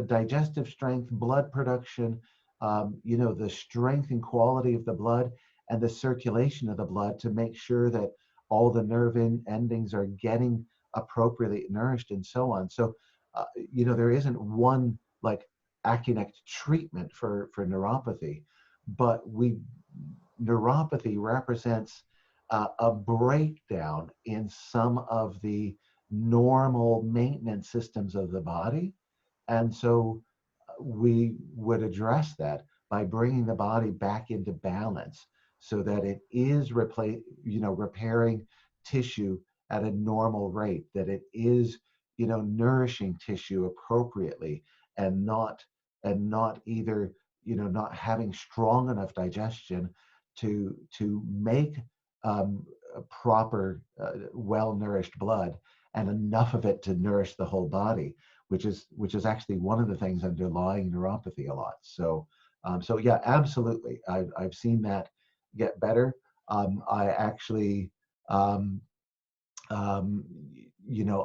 digestive strength, blood production, the strength and quality of the blod and the circulation of the blood to make sure that all the nerve endings are getting appropriately nourished and so on. So, there isn't one like Accunect treatment for neuropathy, but neuropathy represents a breakdown in some of the normal maintenance systems of the body. And so we would address that by bringing the body back into balance so that it is repairing tissue at a normal rate, that it is, nourishing tissue appropriately, and not either, not having strong enough digestion to make a proper, well-nourished blood, and enough of it to nourish the whole body, which is actually one of the things underlying neuropathy a lot. So yeah, absolutely. I've seen that get better. I actually, um, um,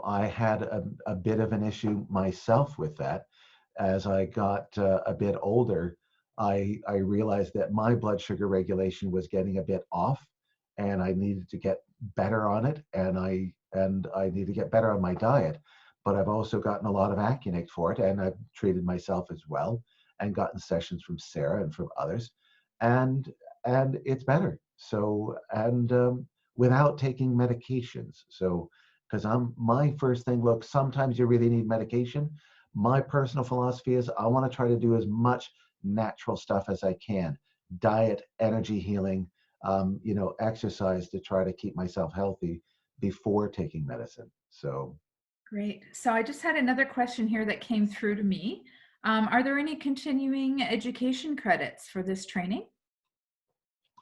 I had a bit of an issue myself with that as I got a bit older. I realized that my blood sugar regulation was getting a bit off, and I needed to get better on it, and I need to get better on my diet. But I've also gotten a lot of Accunect for it, and I've treated myself as well, and gotten sessions from Sarah and from others, and and it's better. So without taking medications. So because I'm my first thing, look, sometimes you really need medication. My personal philosophy is I want to try to do as much natural stuff as I can, diet, energy healing, exercise to try to keep myself healthy before taking medicine. So, Great. So I just had another question here that came through to me. Are there any continuing education credits for this training?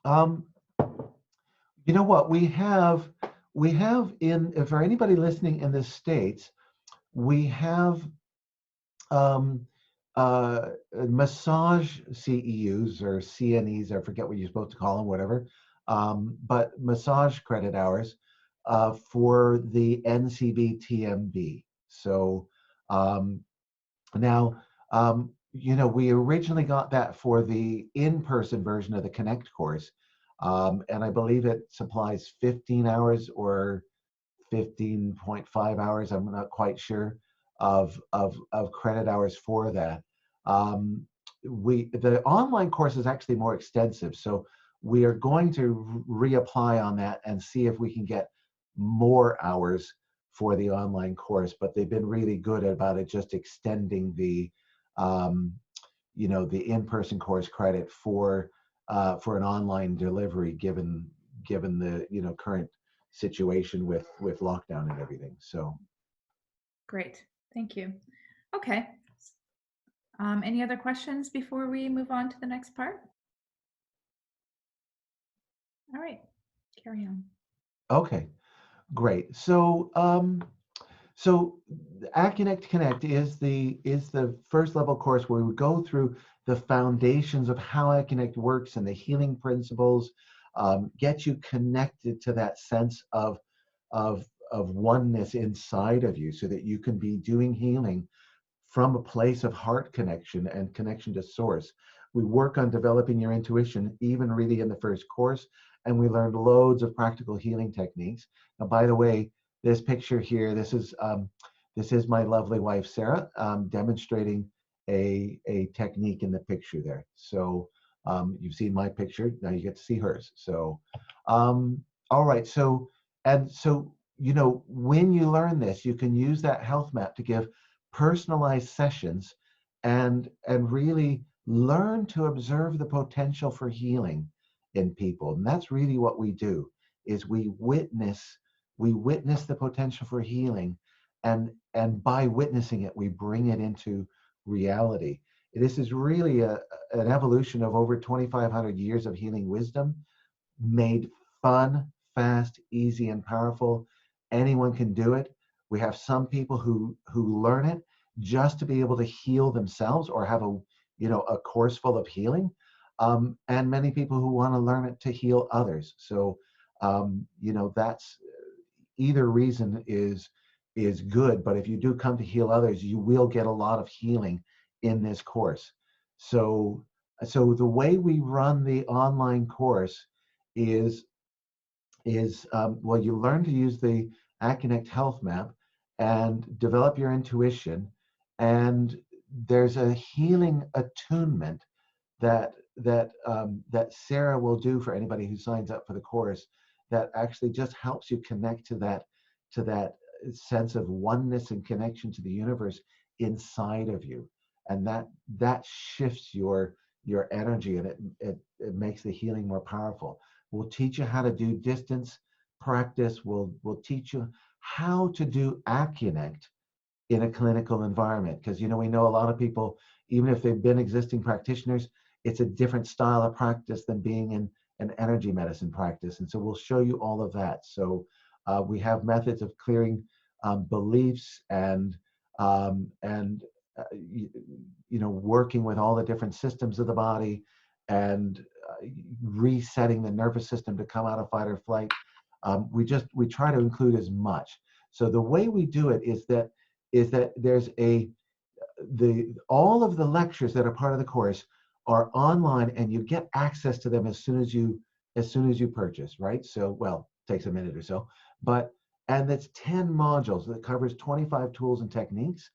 um, you know what we have in for anybody listening in the States, we have um, massage CEUs or CNEs, I forget what you're supposed to call them, whatever, but massage credit hours for the NCB TMB. So um, now, we originally got that for the in-person version of the Connect course, and I believe it supplies 15 hours or 15.5 hours, I'm not quite sure, of credit hours for that. Um, the online course is actually more extensive, so we are going to reapply on that and see if we can get more hours for the online course. But they've been really good about it, just extending um, the in-person course credit for an online delivery, given the current situation with lockdown and everything. So, Great. Thank you. Okay. Any other questions before we move on to the next part? All right. Carry on. okay, great. So Accunect Connect is the first level course where we go through the foundations of how Accunect works and the healing principles, get you connected to that sense of oneness inside of you, so that you can be doing healing from a place of heart connection and connection to source. We work on developing your intuition, even really in the first course, and we learned loads of practical healing techniques. Now, by the way, this picture here, this is my lovely wife Sarah, demonstrating a technique in the picture there. So you've seen my picture, now you get to see hers. So all right, so when you learn this, you can use that health map to give personalized sessions and really learn to observe the potential for healing in people. And that's really what we do, is we witness the potential for healing, and by witnessing it we bring it into reality. This is really an evolution of over 2,500 years of healing wisdom, made fun, fast, easy, and powerful. Anyone can do it. We have some people who learn it just to be able to heal themselves or have a course full of healing, and many people who want to learn it to heal others. So that's either reason is good. But if you do come to heal others, you will get a lot of healing in this course. So the way we run the online course is well, you learn to use the Accunect Health Map and develop your intuition, and there's a healing attunement that Sarah will do for anybody who signs up for the course, that actually just helps you connect to that sense of oneness and connection to the universe inside of you, and that shifts your energy, and it makes the healing more powerful. We'll teach you how to do distance practice. We'll teach you how to do Accunect in a clinical environment, because we know a lot of people, even if they've been existing practitioners, it's a different style of practice than being in an energy medicine practice. And so we'll show you all of that. So we have methods of clearing beliefs and working with all the different systems of the body, and resetting the nervous system to come out of fight or flight. We try to include as much. So the way we do it is that there's all of the lectures that are part of the course are online, and you get access to them as soon as you purchase, right? So, well, it takes a minute or so, but and that's 10 modules that covers 25 tools and techniques,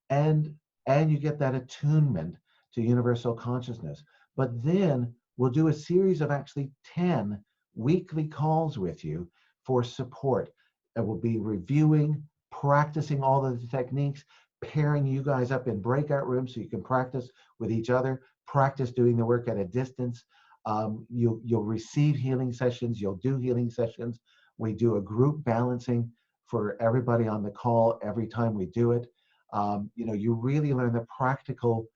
and you get that attunement to universal consciousness. But then we'll do a series of actually 10 weekly calls with you for support. And we'll be reviewing, practicing all of the techniques, pairing you guys up in breakout rooms so you can practice with each other, practice doing the work at a distance. You'll receive healing sessions, you'll do healing sessions. We do a group balancing for everybody on the call every time we do it. You really learn the practical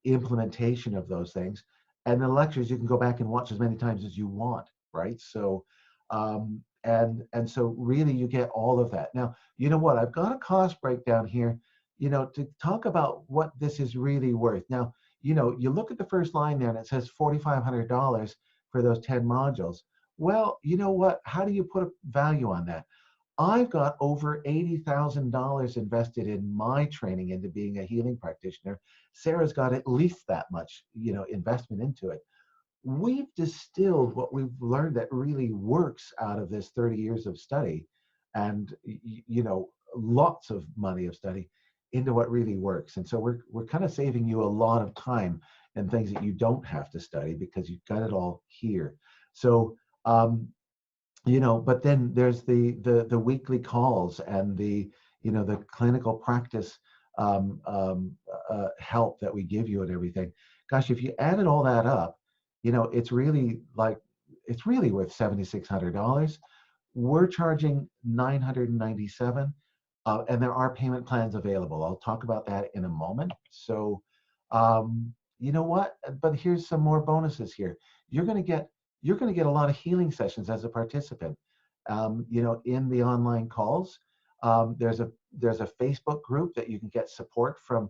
implementation of those things. And the lectures you can go back and watch as many times as you want, right? So, and so really you get all of that. Now, you know what? I've got a cost breakdown here, to talk about what this is really worth. Now, you look at the first line there and it says $4,500 for those 10 modules. Well, you know what? How do you put a value on that? I've got over $80,000 invested in my training into being a healing practitioner. Sarah's got at least that much, investment into it. We've distilled what we've learned that really works out of this 30 years of study and, lots of money of study into what really works. And so we're kind of saving you a lot of time and things that you don't have to study because you've got it all here. So, but then there's the weekly calls and the clinical practice help that we give you and everything. Gosh, if you added all that up, it's really worth $7,600. We're charging $997, and there are payment plans available. I'll talk about that in a moment. So, you know what? But here's some more bonuses here. You're going to get a lot of healing sessions as a participant. In the online calls, there's a Facebook group that you can get support from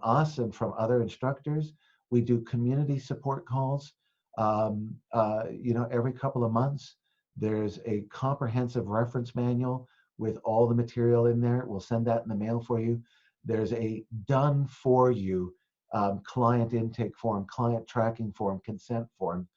us and from other instructors. We do community support calls, every couple of months. There's a comprehensive reference manual with all the material in there. We'll send that in the mail for you. There's a done for you client intake form, client tracking form, consent form.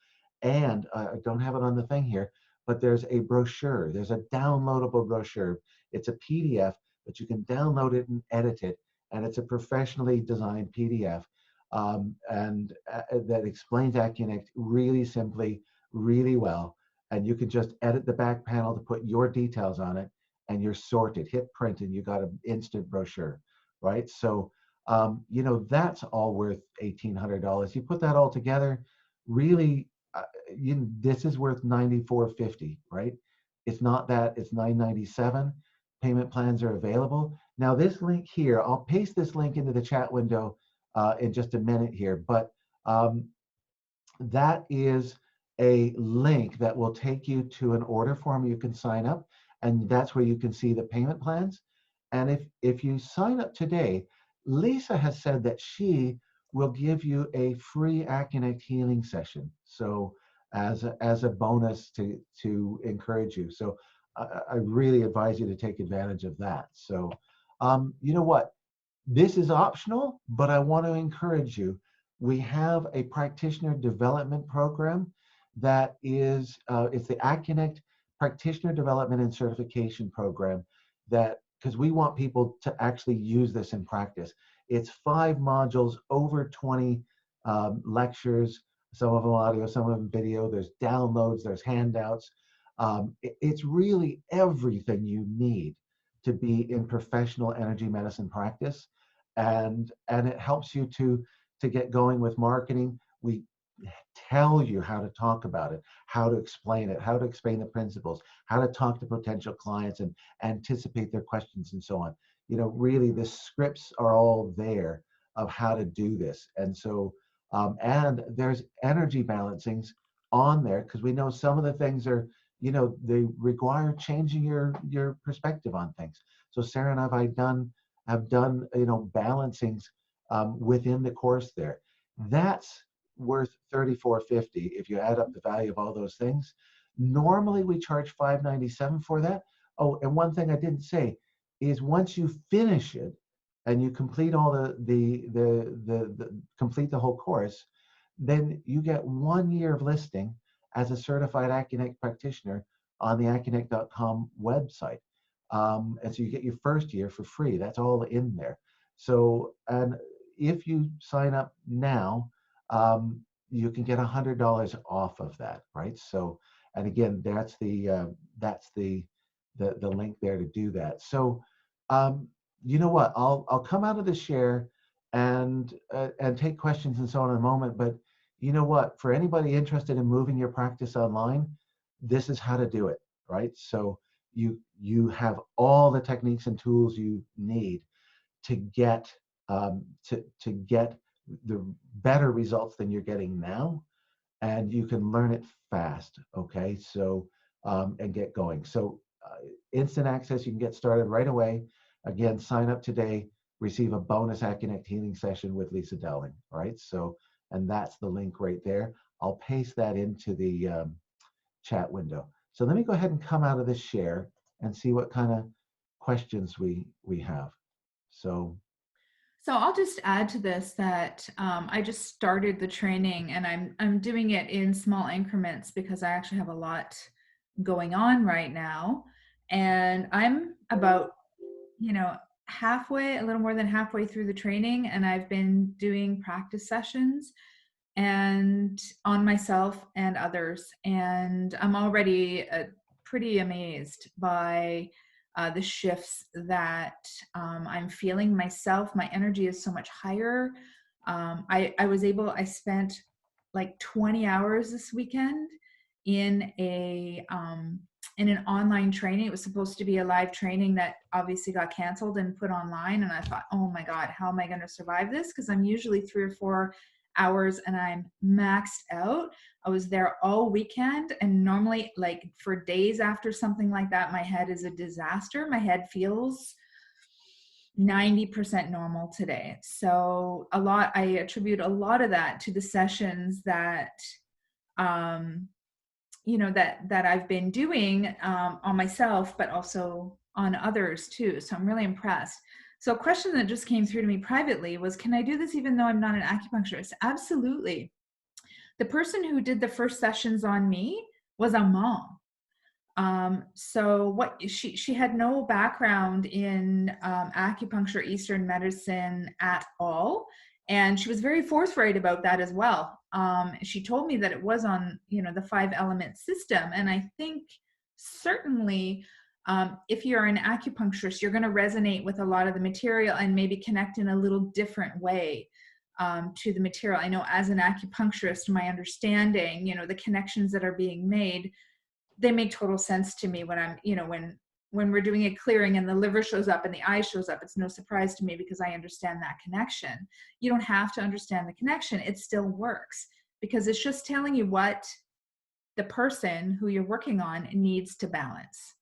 And I don't have it on the thing here, but there's a brochure. There's a downloadable brochure. It's a PDF, but you can download it and edit it. And it's a professionally designed PDF. And that explains Accunect really simply, really well. And you can just edit the back panel to put your details on it, and you're sorted. Hit print, and you got an instant brochure, right? So, that's all worth $1,800. You put that all together, really, this is worth $94.50, right? It's not that, it's $997. Payment plans are available. Now, this link here, I'll paste this link into the chat window in just a minute here, but that is a link that will take you to an order form you can sign up, and that's where you can see the payment plans. And if you sign up today, Lisa has said that she will give you a free Accunect healing session. So as a bonus to encourage you. So I really advise you to take advantage of that. So you know what? This is optional, but I want to encourage you. We have a practitioner development program that is, it's the Accunect Practitioner Development and Certification Program, that because we want people to actually use this in practice. It's 5 modules, over 20 lectures, some of them audio, some of them video. There's downloads, there's handouts. It's really everything you need to be in professional energy medicine practice, and it helps you to get going with marketing. We tell you how to talk about it, how to explain it, how to explain the principles, how to talk to potential clients and anticipate their questions and so on. Really the scripts are all there of how to do this. And so, and there's energy balancings on there, because we know some of the things are, they require changing your perspective on things. So Sarah and I have done balancings within the course there. That's worth $34.50 if you add up the value of all those things. Normally we charge $597 for that. Oh, and one thing I didn't say is once you finish it and you complete all the complete the whole course, then you get 1 year of listing as a certified Accunect practitioner on the Accunect.com website. And so you get your first year for free. That's all in there. So, and if you sign up now, you can get $100 off of that, right? So, and again, that's the link there to do that. So, you know what? I'll come out of the share and take questions and so on in a moment. But you know what? For anybody interested in moving your practice online, this is how to do it, right? So you have all the techniques and tools you need to get to get the better results than you're getting now, and you can learn it fast. Okay, so and get going. So instant access, you can get started right away. Again, sign up today, receive a bonus Accunect healing session with Lisa Dowling. All right, so and that's the link right there. I'll paste that into the chat window. So let me go ahead and come out of this share and see what kind of questions we have. So I'll just add to this that I just started the training, and I'm doing it in small increments because I actually have a lot going on right now, and I'm about, halfway, a little more than halfway through the training, and I've been doing practice sessions and on myself and others, and I'm already pretty amazed by the shifts that I'm feeling myself. My energy is so much higher. I spent like 20 hours this weekend in an online training. It was supposed to be a live training that obviously got canceled and put online. And I thought, oh my God, how am I going to survive this? Because I'm usually 3 or 4 hours and I'm maxed out. I was there all weekend, and normally, like for days after something like that, my head is a disaster. My head feels 90% normal today. So I attribute a lot of that to the sessions that that I've been doing on myself, but also on others too. So I'm really impressed. So a question that just came through to me privately was, can I do this even though I'm not an acupuncturist? Absolutely. The person who did the first sessions on me was a mom. So what she had no background in acupuncture, Eastern medicine at all. And she was very forthright about that as well. She told me that it was on, the 5-element system. And I think certainly if you're an acupuncturist, you're going to resonate with a lot of the material and maybe connect in a little different way to the material. I know as an acupuncturist, my understanding, the connections that are being made, they make total sense to me when I'm, when we're doing a clearing and the liver shows up and the eye shows up. It's no surprise to me because I understand that connection. You don't have to understand the connection. It still works because it's just telling you what the person who you're working on needs to balance.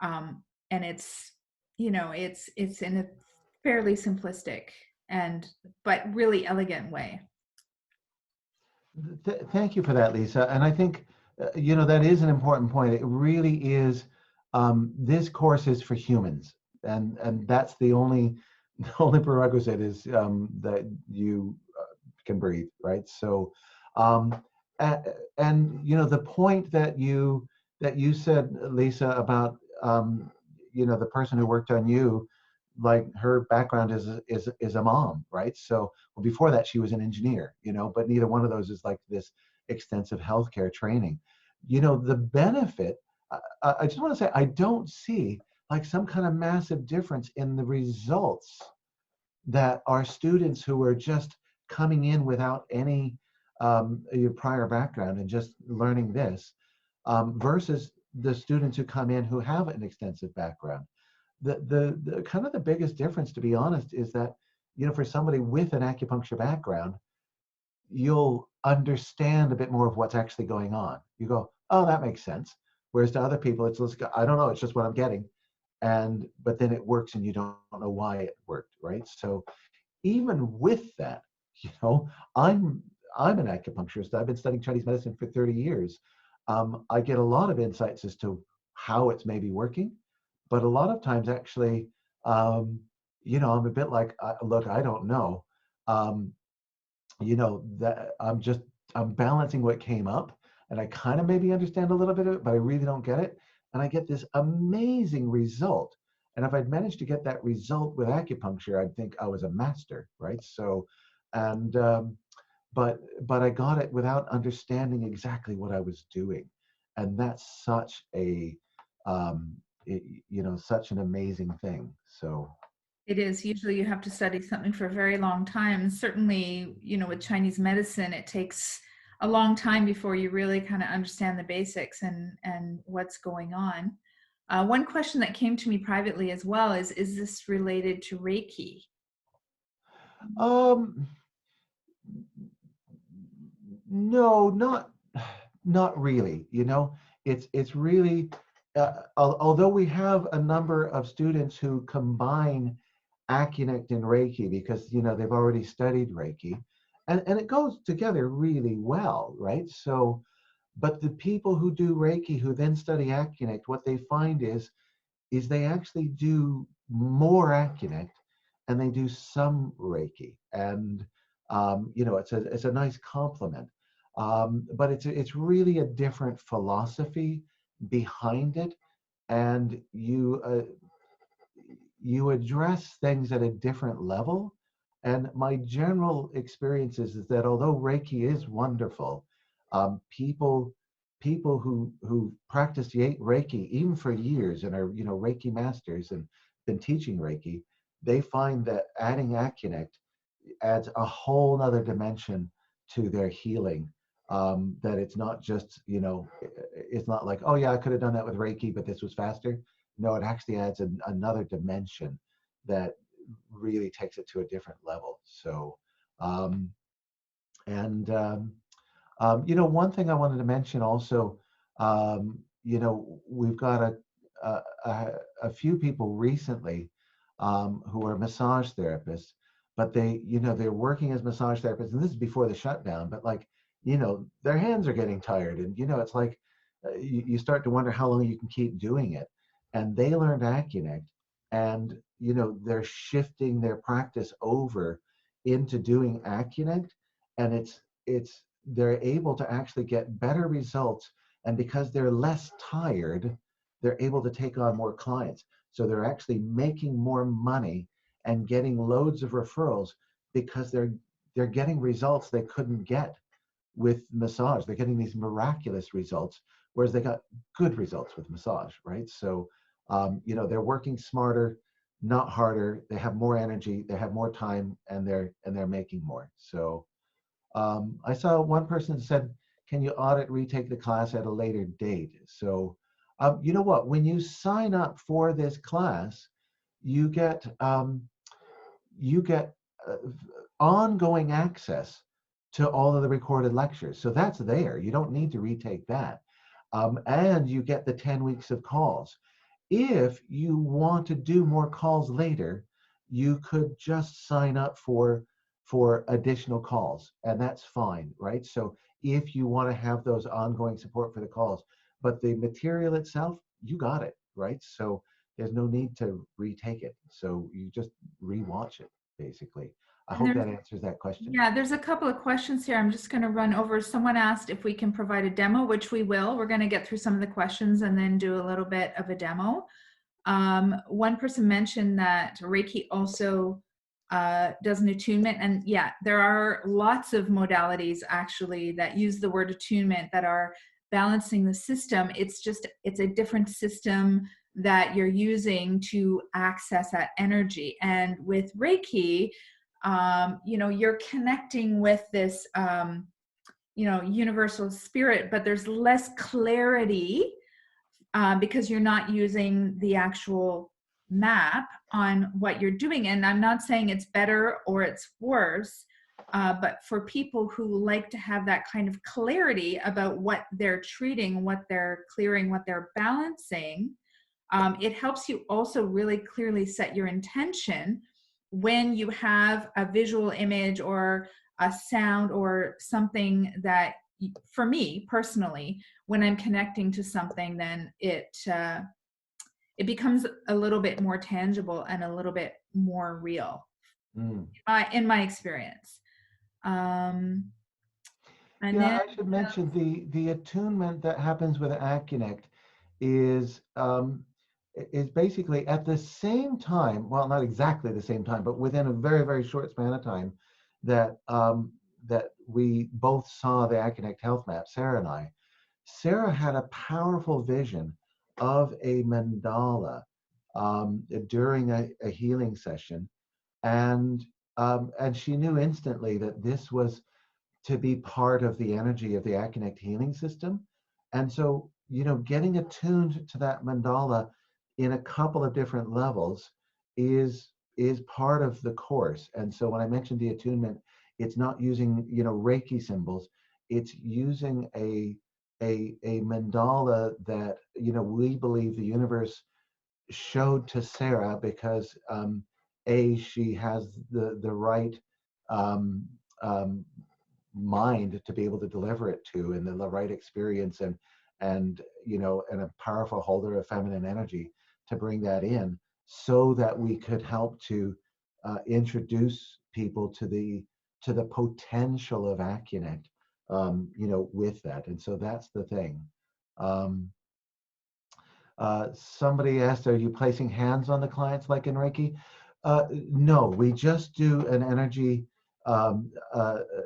And it's, it's in a fairly simplistic but really elegant way. Thank you for that, Lisa. And I think, that is an important point. It really is. This course is for humans, and that's the only the only prerequisite is that you can breathe, right? So, and the point that you said, Lisa, about the person who worked on you, like her background is a mom, right? So well, before that she was an engineer, but neither one of those is like this extensive healthcare training. The benefit, I just want to say, I don't see like some kind of massive difference in the results that our students who are just coming in without any prior background and just learning this versus the students who come in who have an extensive background. The kind of the biggest difference, to be honest, is that for somebody with an acupuncture background, you'll understand a bit more of what's actually going on. You go, oh, that makes sense. Whereas to other people, it's I don't know, it's just what I'm getting, but then it works and you don't know why it worked, right? So even with that, I'm an acupuncturist. I've been studying Chinese medicine for 30 years. I get a lot of insights as to how it's maybe working, but a lot of times actually, I'm a bit like, look, I don't know. that I'm balancing what came up, and I kind of maybe understand a little bit of it, but I really don't get it. And I get this amazing result. And if I'd managed to get that result with acupuncture, I'd think I was a master, right? So, and but I got it without understanding exactly what I was doing, and that's such a such an amazing thing. So It is. Usually you have to study something for a very long time. And certainly, with Chinese medicine, it takes a long time before you really kind of understand the basics and what's going on. One question that came to me privately as well is this related to Reiki? um no, not really. It's really although we have a number of students who combine Accunect and Reiki because they've already studied Reiki, and it goes together really well, right? So, but the people who do Reiki who then study Accunect, what they find is they actually do more Accunect and they do some Reiki, and it's a nice complement. But it's really a different philosophy behind it, and you address things at a different level. And my general experience is that although Reiki is wonderful, people who practice Reiki even for years and are Reiki masters and been teaching Reiki, they find that adding Accunect adds a whole nother dimension to their healing. That it's not just it's not like, oh yeah, I could have done that with Reiki, but this was faster. No, it actually adds another dimension that really takes it to a different level. So, and one thing I wanted to mention also, we've got a few people recently who are massage therapists, but they're working as massage therapists, and this is before the shutdown, but like, their hands are getting tired, and it's like you start to wonder how long you can keep doing it. And they learned Accunect, and they're shifting their practice over into doing Accunect, and it's they're able to actually get better results, and because they're less tired, they're able to take on more clients. So they're actually making more money and getting loads of referrals because they're getting results they couldn't get with massage. They're getting these miraculous results, whereas they got good results with massage, right? So, they're working smarter, not harder. They have more energy, they have more time, and they're making more. So, I saw one person said, "Can you audit retake the class at a later date?" So, you know what? When you sign up for this class, you get you get uh, ongoing access to all of the recorded lectures. So that's there. You don't need to retake that. And you get the 10 weeks of calls. If you want to do more calls later, you could just sign up for additional calls, and that's fine, right? So if you want to have those ongoing support for the calls, but the material itself, you got it, right? So there's no need to retake it. So you just rewatch it, basically. I And hope there's that answers that question. Yeah, there's a couple of questions here. I'm just going to run over. Someone asked if we can provide a demo, which we will. We're going to get through some of the questions and then do a little bit of a demo. One person mentioned that Reiki also does an attunement. And yeah, there are lots of modalities actually that use the word attunement that are balancing the system. It's a different system that you're using to access that energy. And with Reiki, you're connecting with this, universal spirit, but there's less clarity because you're not using the actual map on what you're doing. And I'm not saying it's better or it's worse, but for people who like to have that kind of clarity about what they're treating, what they're clearing, what they're balancing, it helps you also really clearly set your intention when you have a visual image or a sound or something that, for me personally, when I'm connecting to something, then it becomes a little bit more tangible and a little bit more real Mm. in my experience. Um, and Yeah, then, I should mention the attunement that happens with Accunect is is basically at the same time, well, not exactly the same time, but within a very, very short span of time that that we both saw the Accunect health map, Sarah and I. Sarah had a powerful vision of a mandala during a healing session, and she knew instantly that this was to be part of the energy of the Accunect healing system. And so, getting attuned to that mandala in a couple of different levels is part of the course. And so when I mentioned the attunement, it's not using, Reiki symbols. It's using a mandala that, we believe the universe showed to Sarah because she has the right um, um, mind to be able to deliver it to, and the right experience, and a powerful holder of feminine energy to bring that in, so that we could help to introduce people to the potential of Accunect, with that. And so that's the thing. Um, Somebody asked, are you placing hands on the clients like in Reiki? No, we just do an energy,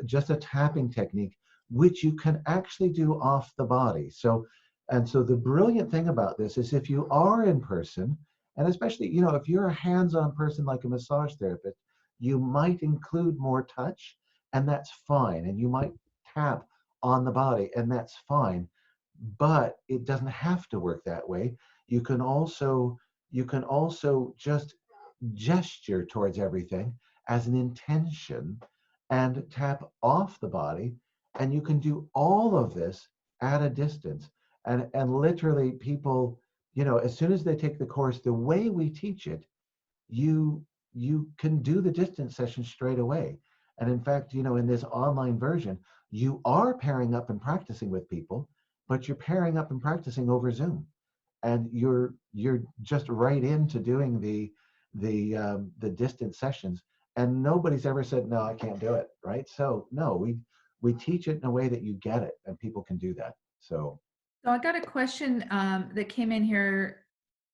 just a tapping technique, which you can actually do off the body. So the brilliant thing about this is if you are in person, and especially, if you're a hands-on person like a massage therapist, you might include more touch, and that's fine. And you might tap on the body, and that's fine, but it doesn't have to work that way. You can also just gesture towards everything as an intention and tap off the body, and you can do all of this at a distance. And literally, people, as soon as they take the course the way we teach it, you can do the distance session straight away. And in fact, in this online version, you are pairing up and practicing with people, but you're pairing up and practicing over Zoom, and you're just right into doing the distance sessions, and nobody's ever said, no, I can't do it, right? So no, we teach it in a way that you get it and people can do that. So so I got a question that came in here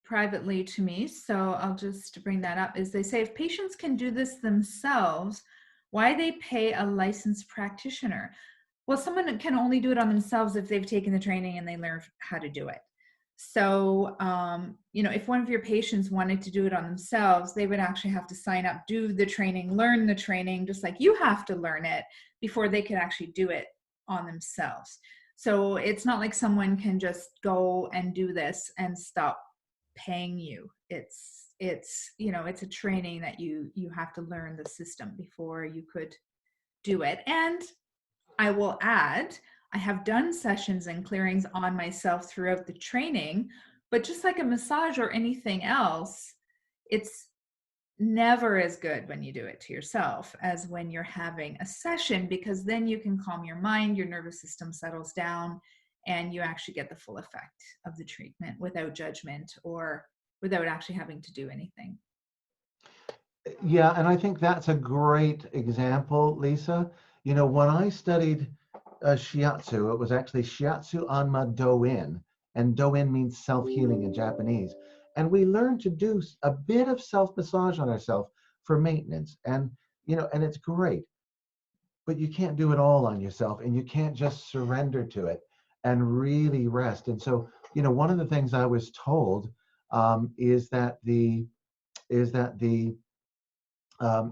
privately to me, so I'll just bring that up. Is they say if patients can do this themselves, why they pay a licensed practitioner? Well, someone can only do it on themselves if they've taken the training and they learn how to do it. So, if one of your patients wanted to do it on themselves, they would actually have to sign up, do the training, learn the training, just like you have to learn it before they could actually do it on themselves. So it's not like someone can just go and do this and stop paying you. It's a training that you have to learn the system before you could do it. And I will add, I have done sessions and clearings on myself throughout the training, but just like a massage or anything else, it's never as good when you do it to yourself as when you're having a session, because then you can calm your mind, your nervous system settles down, and you actually get the full effect of the treatment without judgment or without actually having to do anything. yeah, and I think that's a great example, Lisa. When I studied shiatsu, it was actually shiatsu anma doin, and doin means self-healing in Japanese. And we learned to do a bit of self-massage on ourselves for maintenance. And it's great, but you can't do it all on yourself, and you can't just surrender to it and really rest. And so, one of the things I was told is that the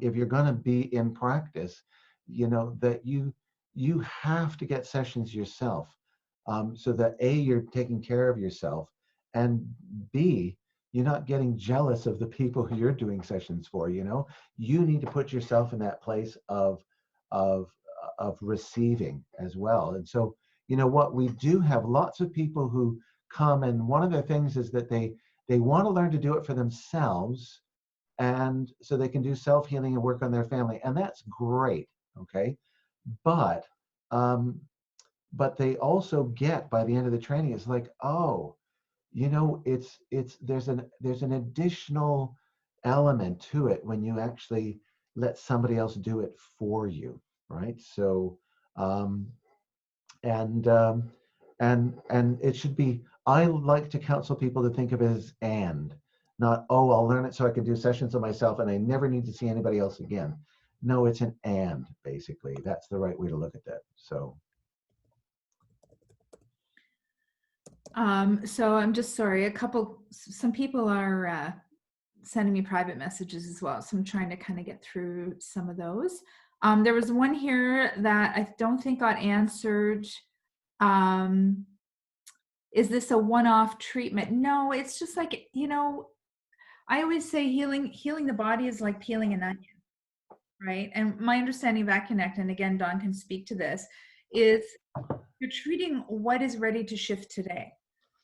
if you're going to be in practice, that you have to get sessions yourself, so that A, you're taking care of yourself, and B, you're not getting jealous of the people who you're doing sessions for. You need to put yourself in that place of of receiving as well. And so, what we do have lots of people who come, and one of the things is that they want to learn to do it for themselves, and so they can do self-healing and work on their family, and that's great. Okay, but um but they also get, by the end of the training, it's like, oh, it's there's an additional element to it when you actually let somebody else do it for you. right? So, um, and and it should be. I like to counsel people to think of it as and, not, oh, I'll learn it so I can do sessions of myself and I never need to see anybody else again. No, it's an and, basically. That's the right way to look at that. So So I'm just sorry. Some people are sending me private messages as well. So I'm trying to kind of get through some of those. There was one here that I don't think got answered. Um, is this a one-off treatment? No, it's just like, I always say healing the body is like peeling an onion, right? And my understanding of Accunect, and again, Don can speak to this, is you're treating what is ready to shift today.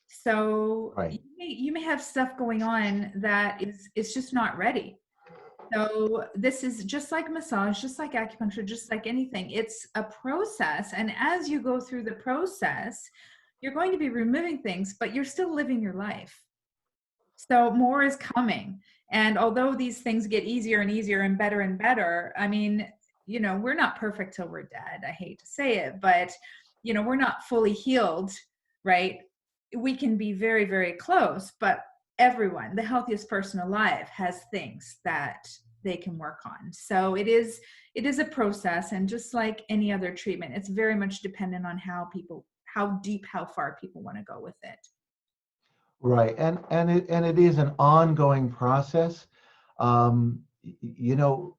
So right. you may have stuff going on that is just not ready. So this is just like massage, just like acupuncture, just like anything. It's a process, and as you go through the process, you're going to be removing things, but you're still living your life. So more is coming. And although these things get easier and easier and better, I mean, we're not perfect till we're dead. I hate to say it, but we're not fully healed, right? We can be very, very close, but everyone, the healthiest person alive, has things that they can work on. So it is a process, and just like any other treatment, it's very much dependent on how deep, how far people want to go with it. Right, and it is an ongoing process. You know,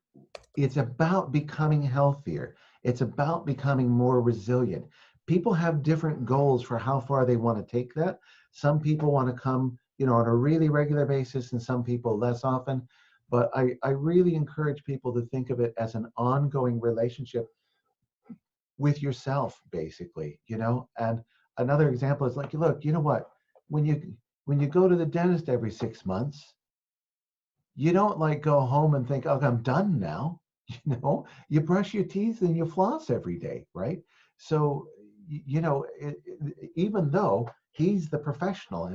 it's about becoming healthier. It's about becoming more resilient. People have different goals for how far they want to take that. Some people want to come, on a really regular basis, and some people less often. But I really encourage people to think of it as an ongoing relationship with yourself, basically. And another example is like, look, you know what? When you go to the dentist every 6 months, you don't like go home and think, oh, I'm done now. You brush your teeth and you floss every day, right? So, even though he's the professional,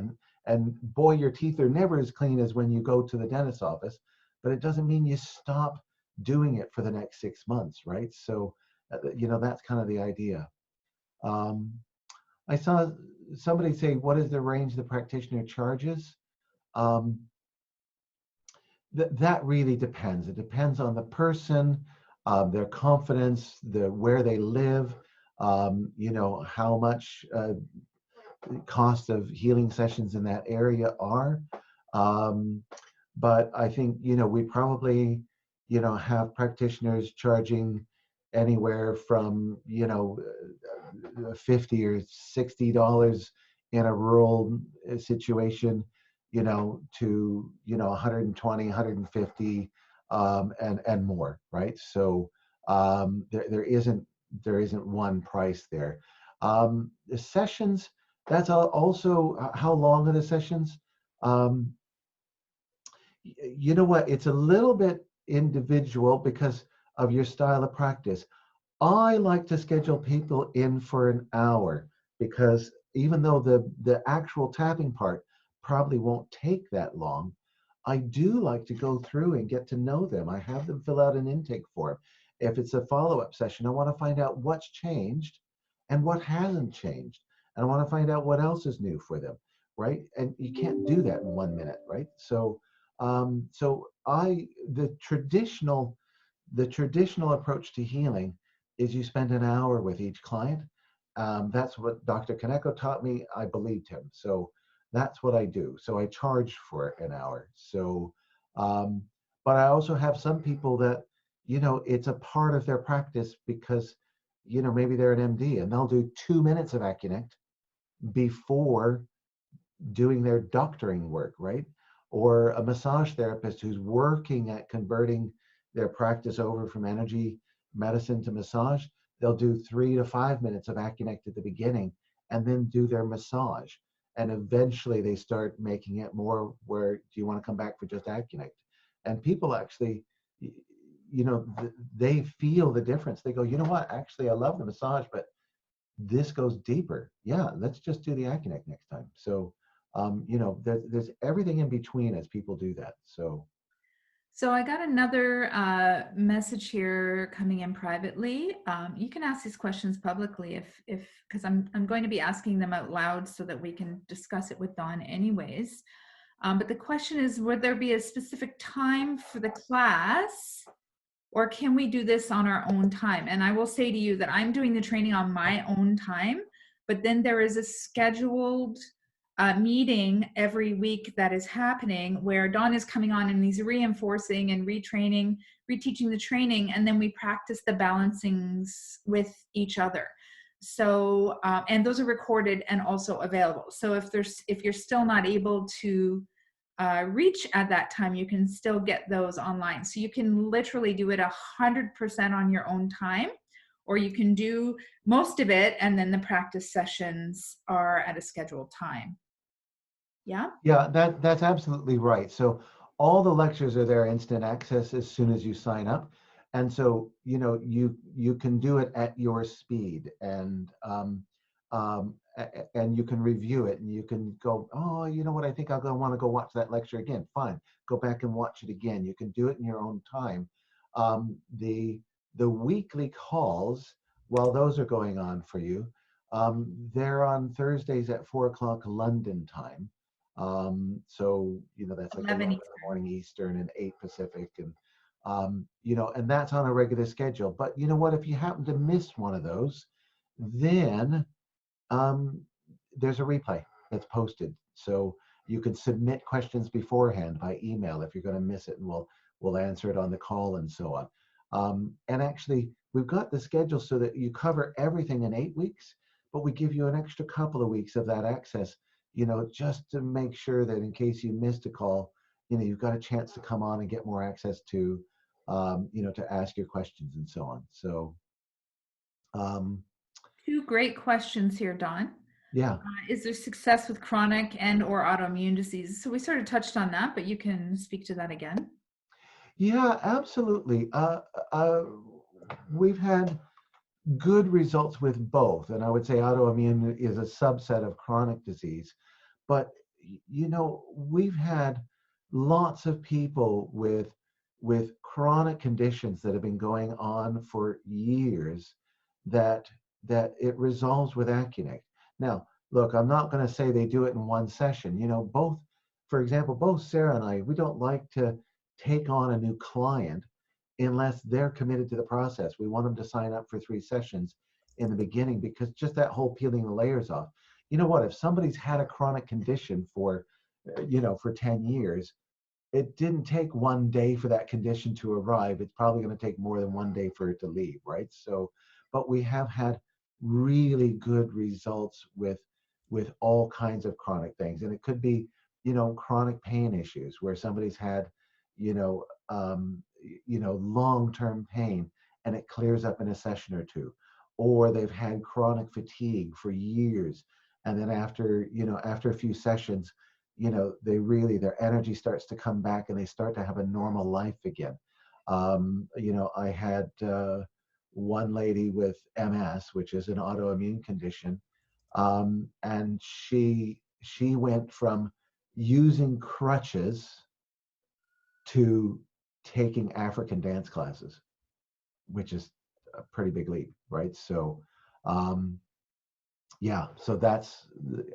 and boy, your teeth are never as clean as when you go to the dentist's office, but it doesn't mean you stop doing it for the next 6 months, right? So, that's kind of the idea. Um, I saw somebody say, what is the range the practitioner charges? Um, that really depends. It depends on the person, their confidence, where they live, how much cost of healing sessions in that area are. Um, but I think, we probably, have practitioners charging anywhere from, 50 or $60 in a rural situation, to 120, 150, and more, right? So there isn't one price there. The sessions, that's also how long are the sessions? Um, you know what? It's a little bit individual because of your style of practice. I like to schedule people in for an hour because even though the actual tapping part probably won't take that long, I do like to go through and get to know them. I have them fill out an intake form. If it's a follow-up session, I want to find out what's changed and what hasn't changed. And I want to find out what else is new for them, right? And you can't do that in 1 minute, right? So, the traditional approach to healing is you spend an hour with each client. That's what Dr. Kaneko taught me. I believed him. So that's what I do. So I charge for an hour. So, um, but I also have some people that, it's a part of their practice because, maybe they're an MD and they'll do 2 minutes of Accunect before doing their doctoring work, right? Or a massage therapist who's working at converting their practice over from energy medicine to massage, they'll do 3 to 5 minutes of Accunect at the beginning and then do their massage. And eventually they start making it more where, do you want to come back for just Accunect? And people actually, they feel the difference. They go, you know what, actually, I love the massage, but this goes deeper. Yeah, let's just do the Accunect next time. So, there's everything in between as people do that. So, So I got another message here coming in privately. You can ask these questions publicly if because I'm going to be asking them out loud so that we can discuss it with Dawn anyways. But the question is, would there be a specific time for the class, or can we do this on our own time? And I will say to you that I'm doing the training on my own time, but then there is a scheduled meeting every week that is happening where Don is coming on and he's reinforcing and retraining, reteaching the training, and then we practice the balancings with each other. So, and those are recorded and also available. So if you're still not able to reach at that time, you can still get those online. So you can literally do it 100% on your own time, or you can do most of it and then the practice sessions are at a scheduled time. Yeah. Yeah, that's absolutely right. So all the lectures are there instant access as soon as you sign up. And so, you can do it at your speed, and you can review it, and you can go, oh, you know what, I think want to go watch that lecture again. Fine, go back and watch it again. You can do it in your own time. The weekly calls, while those are going on for you, they're on Thursdays at 4 o'clock London time. So, that's like 11 11 in Eastern. the morning Eastern and 8 Pacific. And that's on a regular schedule. But you know what, if you happen to miss one of those, then there's a replay that's posted. So you can submit questions beforehand by email if you're going to miss it, and we'll answer it on the call and so on. And actually, we've got the schedule so that you cover everything in 8 weeks, but we give you an extra couple of weeks of that access, just to make sure that in case you missed a call, you've got a chance to come on and get more access to, to ask your questions and so on. So, Two great questions here, Don. yeah. Is there success with chronic and or autoimmune diseases? So we sort of touched on that, but you can speak to that again. Yeah, absolutely. We've had good results with both, and I would say autoimmune is a subset of chronic disease. But we've had lots of people with chronic conditions that have been going on for years that it resolves with Accunect. Now, look, I'm not going to say they do it in one session. Both, for example, both Sarah and I, we don't like to take on a new client unless they're committed to the process. We want them to sign up for 3 sessions in the beginning, because just that whole peeling the layers off. You know what, if somebody's had a chronic condition for 10 years, it didn't take one day for that condition to arrive. It's probably going to take more than one day for it to leave, right? So, but we have had really good results with all kinds of chronic things. And it could be, chronic pain issues where somebody's had, long-term pain, and it clears up in a session or two. Or they've had chronic fatigue for years, and then after a few sessions, their energy starts to come back and they start to have a normal life again. I had one lady with MS, which is an autoimmune condition, and she went from using crutches to taking African dance classes, which is a pretty big leap, right? So, yeah, so that's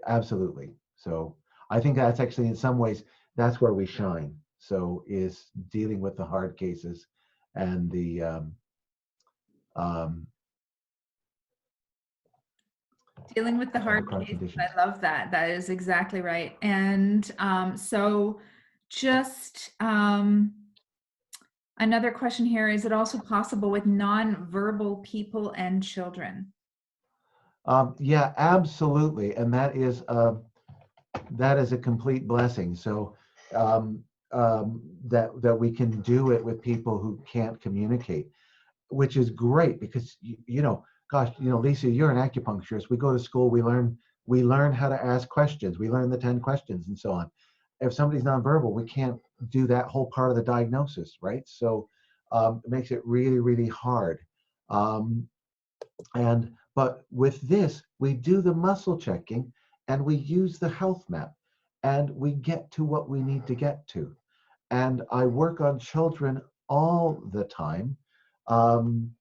absolutely. So I think that's actually, in some ways, that's where we shine. So is dealing with the hard cases and the Dealing with the hard chronic cases. conditions. I love that. That is exactly right. And so just another question here, is it also possible with non-verbal people and children? Yeah, absolutely, and that is a complete blessing. So that we can do it with people who can't communicate, which is great, because gosh, Lisa, you're an acupuncturist. We go to school, we learn how to ask questions, we learn the 10 questions and so on. If somebody's nonverbal, we can't do that whole part of the diagnosis, right? So it makes it really, really hard. But with this, we do the muscle checking and we use the health map, and we get to what we need to get to. and I work on children all the time. Um,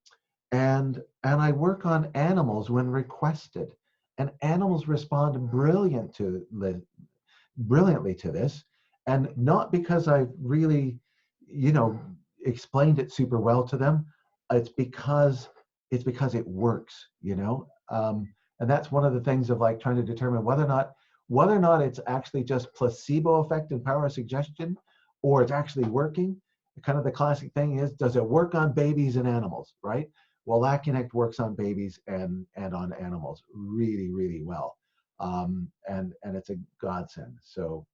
and I work on animals when requested, and animals respond brilliantly to this, and not because I really, you know, explained it super well to them. It's because it works, and that's one of the things of like trying to determine whether or not it's actually just placebo effect and power of suggestion, or it's actually working. Kind of the classic thing is, does it work on babies and animals, right? Well, Accunect works on babies and on animals really, really well, and it's a godsend. So,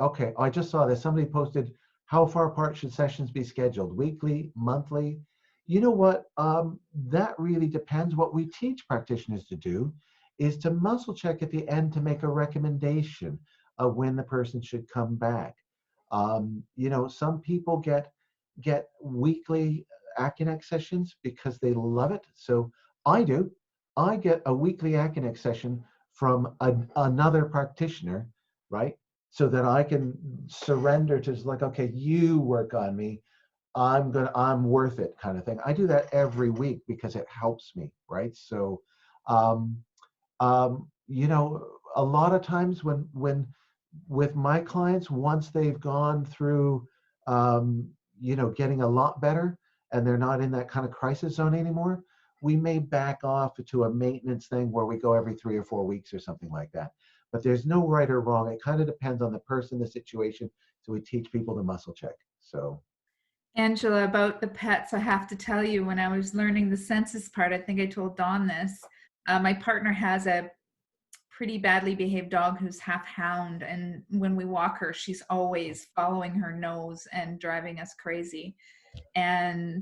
okay, I just saw this. Somebody posted, how far apart should sessions be scheduled? Weekly, monthly? You know what? That really depends. What we teach practitioners to do is to muscle check at the end to make a recommendation of when the person should come back. Some people get weekly Accunect sessions because they love it. So I do. I get a weekly Accunect session from another practitioner, right? So that I can surrender to just like, okay, you work on me. I'm worth it, kind of thing. I do that every week because it helps me, right? So, um, a lot of times when with my clients, once they've gone through, getting a lot better, and they're not in that kind of crisis zone anymore, we may back off to a maintenance thing where we go every 3 or 4 weeks or something like that. But there's no right or wrong. It kind of depends on the person, the situation. So we teach people to muscle check. So, Angela, about the pets, I have to tell you, when I was learning the census part, I think I told Dawn this. My partner has a pretty badly behaved dog who's half hound, and when we walk her, she's always following her nose and driving us crazy. And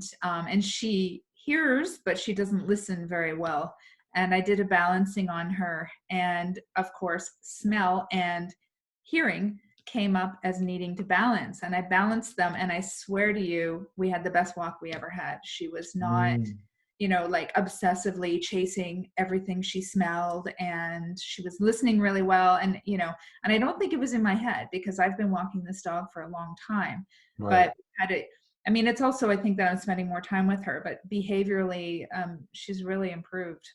she hears, but she doesn't listen very well. And I did a balancing on her, and of course, smell and hearing came up as needing to balance, and I balanced them, and I swear to you, we had the best walk we ever had. She was not, mm, like obsessively chasing everything she smelled, and she was listening really well. And I don't think it was in my head, because I've been walking this dog for a long time, right. but had it I mean, it's also, I think, that I'm spending more time with her, but behaviorally, she's really improved.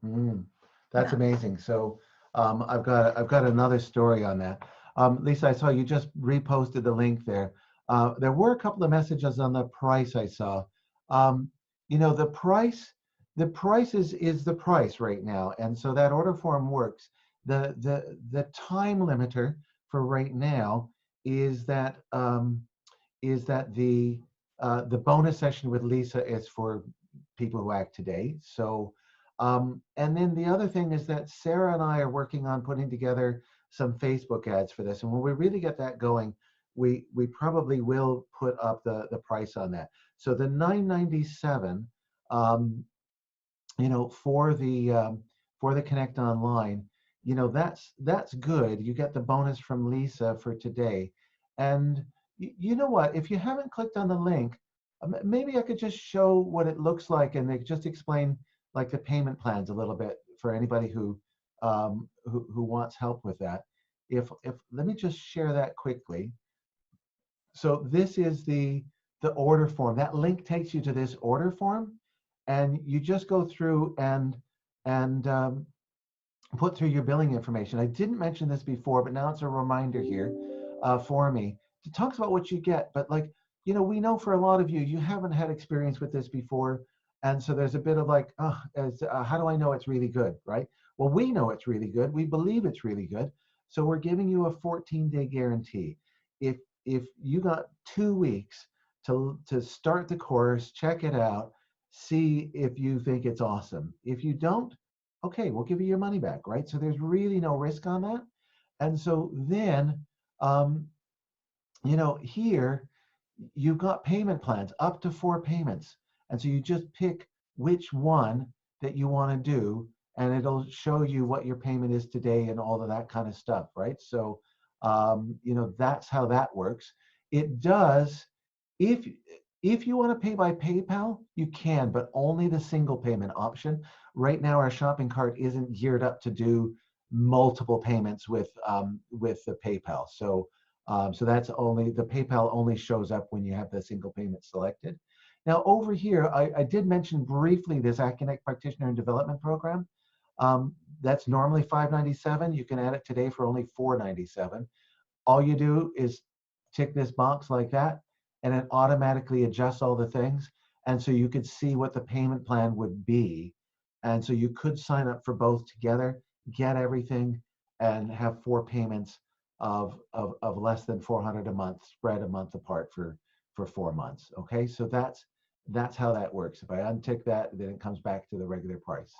Mm, that's Yeah. amazing. So I've got another story on that. Lisa, I saw you just reposted the link there. There were a couple of messages on the price I saw. Um, the price is the price right now, and so that order form works. The time limiter for right now is that the bonus session with Lisa is for people who act today. So, and then the other thing is that Sarah and I are working on putting together some Facebook ads for this. And when we really get that going, we probably will put up the price on that. So the $9.97, for the Connect Online, that's good. You get the bonus from Lisa for today, and you know what? If you haven't clicked on the link, maybe I could just show what it looks like, and they just explain like the payment plans a little bit for anybody who wants help with that. If let me just share that quickly. So this is the order form. That link takes you to this order form, and you just go through and put through your billing information. I didn't mention this before, but now it's a reminder here for me. It talks about what you get, but we know for a lot of you, you haven't had experience with this before. And so there's a bit of like, how do I know it's really good, right? Well, we know it's really good. We believe it's really good. So we're giving you a 14-day guarantee. If you got 2 weeks to start the course, check it out, see if you think it's awesome. If you don't, okay, we'll give you your money back, right? So there's really no risk on that. And so then, here you've got payment plans up to 4 payments. And so you just pick which one that you want to do, and it'll show you what your payment is today and all of that kind of stuff, right? So, that's how that works. It does, if if you want to pay by PayPal, you can, but only the single payment option. Right now, our shopping cart isn't geared up to do multiple payments with the PayPal. So So that's only, the PayPal only shows up when you have the single payment selected. Now over here, I did mention briefly this Accunect Practitioner and Development Program. That's normally $5.97. You can add it today for only $4.97. All you do is tick this box like that, and it automatically adjusts all the things. And so you could see what the payment plan would be. And so you could sign up for both together, get everything, and have 4 payments of less than 400 a month, spread a month apart for 4 months. Okay, so that's how that works. If I untick that, then it comes back to the regular price.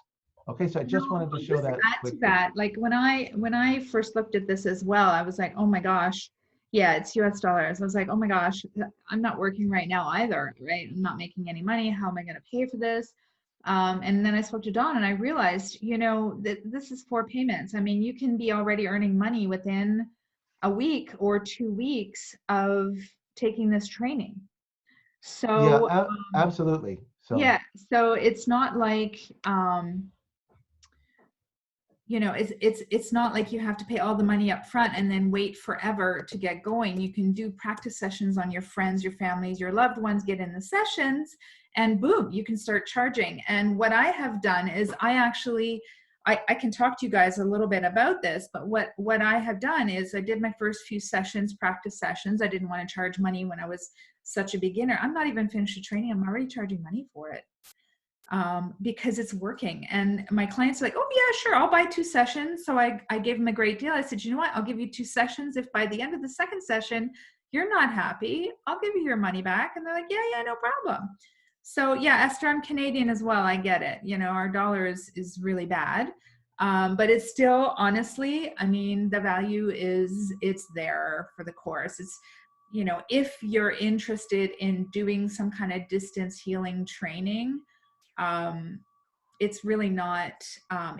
Okay, so I just No, wanted to show just that add to quickly. that, like when I first looked at this as well, I was like, oh my gosh, yeah, it's US dollars. I was like, oh my gosh, I'm not working right now either, right? I'm not making any money. How am I going to pay for this? And then I spoke to Dawn and I realized, that this is 4 payments. I mean, you can be already earning money within a week or 2 weeks of taking this training. Yeah, So, absolutely. So yeah, so it's not like, it's not like you have to pay all the money up front and then wait forever to get going. You can do practice sessions on your friends, your families, your loved ones, get in the sessions, and boom, you can start charging. And what I have done is I can talk to you guys a little bit about this, but what I have done is I did my first few sessions, practice sessions. I didn't want to charge money when I was such a beginner. I'm not even finished the training. I'm already charging money for it, because it's working. And my clients are like, oh yeah, sure, I'll buy 2 sessions. So I gave them a great deal. I said, you know what, I'll give you 2 sessions. If by the end of the second session, you're not happy, I'll give you your money back. And they're like, yeah, no problem. So yeah, Esther, I'm Canadian as well. I get it. Our dollar is really bad. But it's still, honestly, I mean, the value it's there for the course. It's, if you're interested in doing some kind of distance healing training, um, it's really not,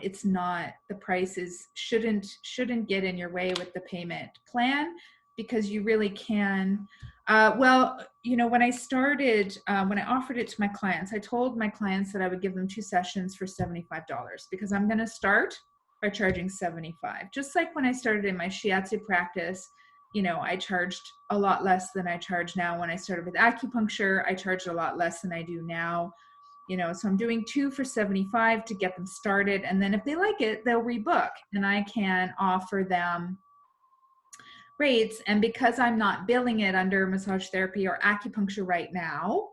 it's not, the prices shouldn't get in your way with the payment plan, because you really can, well, when I started, when I offered it to my clients, I told my clients that I would give them 2 sessions for $75, because I'm going to start by charging 75. Just like when I started in my shiatsu practice, I charged a lot less than I charge now. When I started with acupuncture, I charged a lot less than I do now. So I'm doing 2 for 75 to get them started. And then if they like it, they'll rebook and I can offer them rates. And because I'm not billing it under massage therapy or acupuncture right now,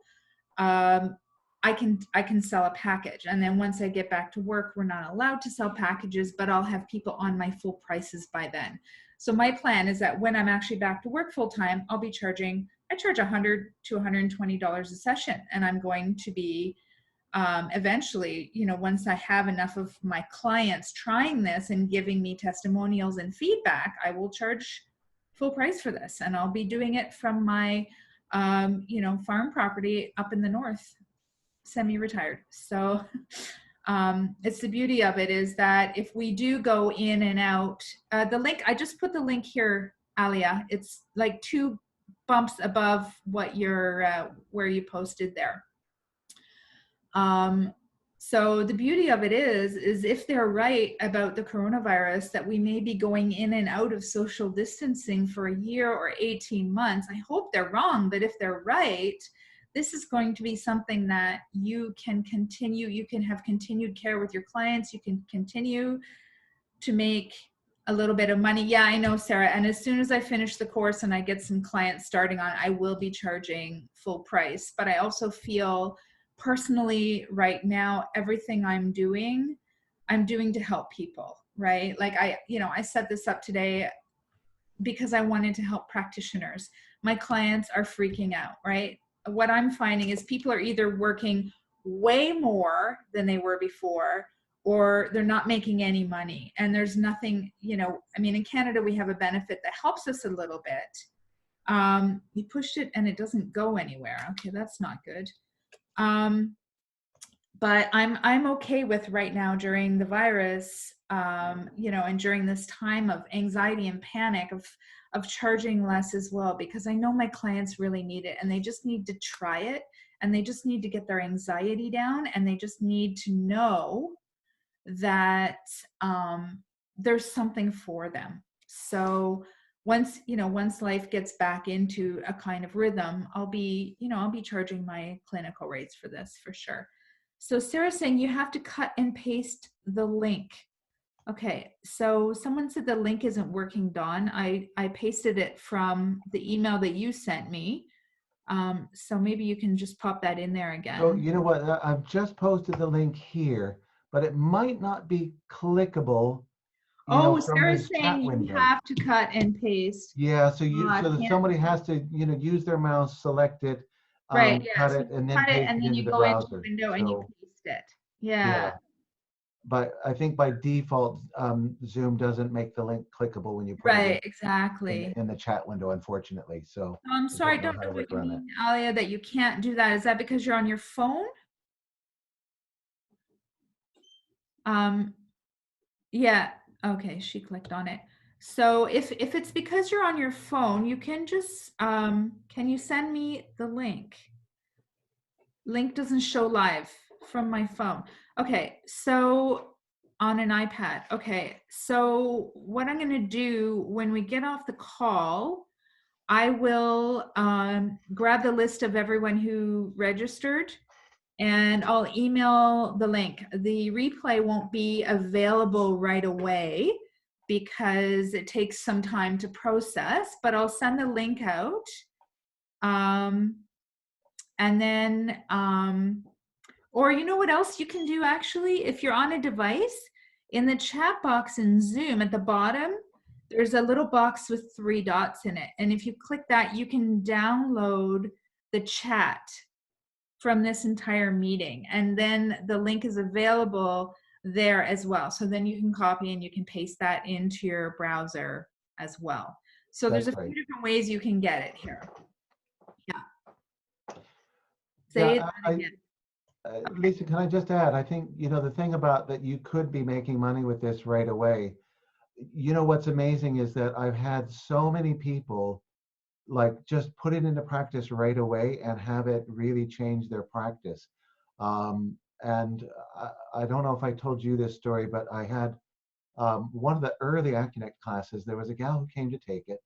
um, I can sell a package. And then once I get back to work, we're not allowed to sell packages, but I'll have people on my full prices by then. So my plan is that when I'm actually back to work full time, I charge $100 to $120 a session. And I'm going to be, eventually, once I have enough of my clients trying this and giving me testimonials and feedback, I will charge full price for this. And I'll be doing it from my, farm property up in the north, semi-retired. So it's the beauty of it is that if we do go in and out, the link, I just put the link here, Alia. It's like 2 bumps above what you're, where you posted there. So the beauty of it is if they're right about the coronavirus, that we may be going in and out of social distancing for a year or 18 months. I hope they're wrong, but if they're right, this is going to be something that you can continue. You can have continued care with your clients. You can continue to make a little bit of money. Yeah, I know, Sarah. And as soon as I finish the course and I get some clients starting on, I will be charging full price. But I also feel personally right now, everything I'm doing to help people, right? Like I set this up today because I wanted to help practitioners. My clients are freaking out, right? What I'm finding is people are either working way more than they were before, or they're not making any money. And there's nothing, I mean, in Canada, we have a benefit that helps us a little bit. You pushed it and it doesn't go anywhere. Okay, that's not good. But I'm okay with right now during the virus, and during this time of anxiety and panic of charging less as well, because I know my clients really need it and they just need to try it and they just need to get their anxiety down and they just need to know that there's something for them. So once life gets back into a kind of rhythm, I'll be charging my clinical rates for this for sure. So Sarah's saying you have to cut and paste the link. Okay, so someone said the link isn't working, Dawn. I pasted it from the email that you sent me. So maybe you can just pop that in there So again. you know what? I've just posted the link here, but it might not be clickable, Oh, from Sarah's this chat saying you window. have to cut and paste. Yeah, I so that can't. somebody has to, use their mouse, select it, Right, yeah. cut So it, you and then cut it paste and it then into you the go into browser. window and you So paste it. Yeah. yeah, but I think by default, Zoom doesn't make the link clickable when you put it Right, exactly. in the chat window, unfortunately. So I'm I sorry, I don't know don't how know to what work you around that. mean, Alia, that you can't do that. Is that because you're on your phone? Um, yeah. Okay, she clicked on it. So if it's because you're on your phone, you can just can you send me the link? Link doesn't show live from my phone. Okay, so on an iPad. Okay, so what I'm going to do when we get off the call, I will grab the list of everyone who registered and I'll email the link. The replay won't be available right away because it takes some time to process, but I'll send the link out. And then or you know what else you can do actually? If you're on a device, in the chat box in Zoom at the bottom, there's a little box with 3 dots in it. And if you click that, you can download the chat from this entire meeting. And then the link is available there as well. So then you can copy and you can paste that into your browser as well. So there's That's a few great. different ways you can get it here. Yeah. Say Yeah, that again. Lisa, can I just add? I think, the thing about that you could be making money with this right away. What's amazing is that I've had so many people like just put it into practice right away and have it really change their practice. And I don't know if I told you this story, but I had one of the early Accunect classes. There was a gal who came to take it,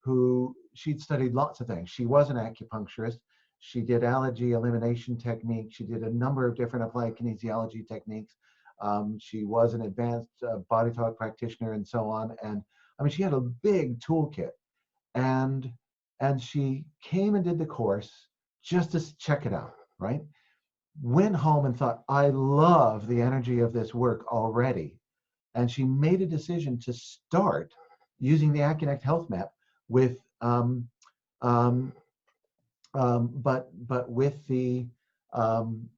who she'd studied lots of things. She was an acupuncturist. She did allergy elimination techniques. She did a number of different applied kinesiology techniques. She was an advanced body talk practitioner and so on. And I mean, she had a big toolkit. And she came and did the course just to check it out, right? Went home and thought, I love the energy of this work already. And she made a decision to start using the Accunect Health Map with um, but with the um,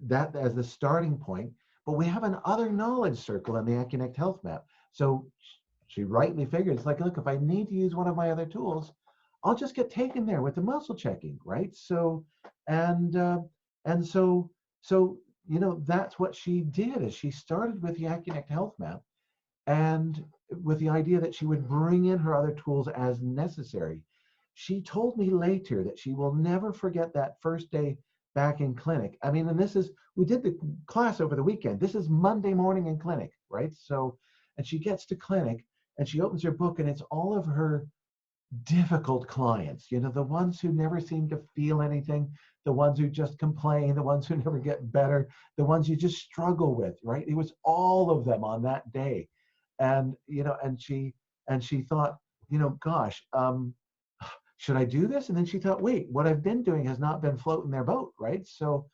that as the starting point. But we have an other knowledge circle in the Accunect Health Map. So she rightly figured, it's like, look, if I need to use one of my other tools, I'll just get taken there with the muscle checking, right? So and and so that's what she did. Is she started with the Accunect Health Map, and with the idea that she would bring in her other tools as necessary. She told me later that she will never forget that first day back in clinic. I mean, and we did the class over the weekend. This is Monday morning in clinic, right? So, and she gets to clinic and she opens her book and it's all of her difficult clients, the ones who never seem to feel anything, the ones who just complain, the ones who never get better, the ones you just struggle with, right? It was all of them on that day. And, and she thought, gosh, should I do this? And then she thought, wait, what I've been doing has not been floating their boat, right? So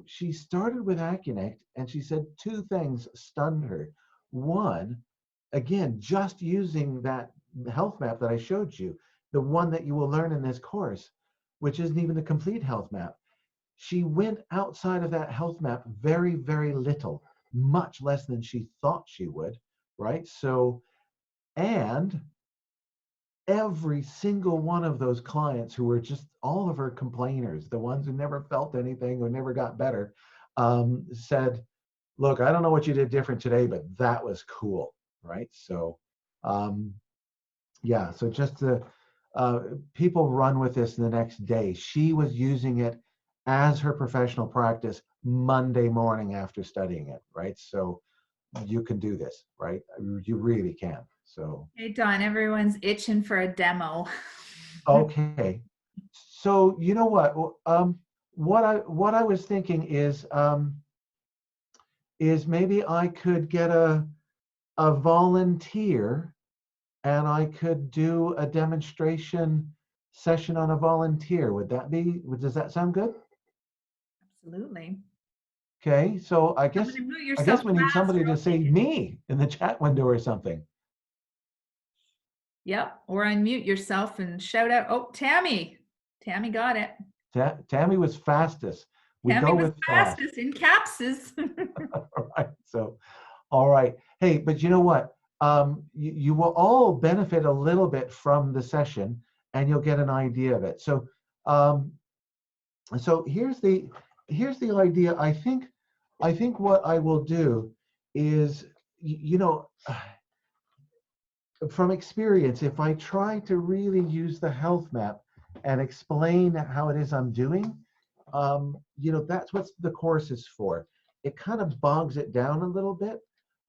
she started with Accunect and she said 2 things stunned her. One, again, just using that health map that I showed you, the one that you will learn in this course, which isn't even the complete health map. She went outside of that health map very, very little, much less than she thought she would, right? So, and every single one of those clients who were just all of her complainers, the ones who never felt anything or never got better, said, look, I don't know what you did different today, but that was cool, right? So, yeah, so just the people run with this the next day. She was using it as her professional practice Monday morning after studying it, right? So you can do this, right? You really can. So, Hey, Don, everyone's itching for a demo. okay. So you know what? What I was thinking is maybe I could get a volunteer and I could do a demonstration session on a volunteer. Does that sound good? Absolutely. Okay, so I I'm guess going to mute I yourself guess we need fast, somebody or to I'll say take it. me in the chat window or something. Yep. Or unmute yourself and shout out. Oh, Tammy. Tammy got it. Tammy was fastest. We Tammy go was with fast. fastest in capses. All right. So, all right. Hey, but you know what? You will all benefit a little bit from the session, and you'll get an idea of it. Um, so here's the idea. I think what I will do is, you know, from experience, if I try to really use the health map and explain how it is I'm doing, that's what the course is for. It kind of bogs it down a little bit.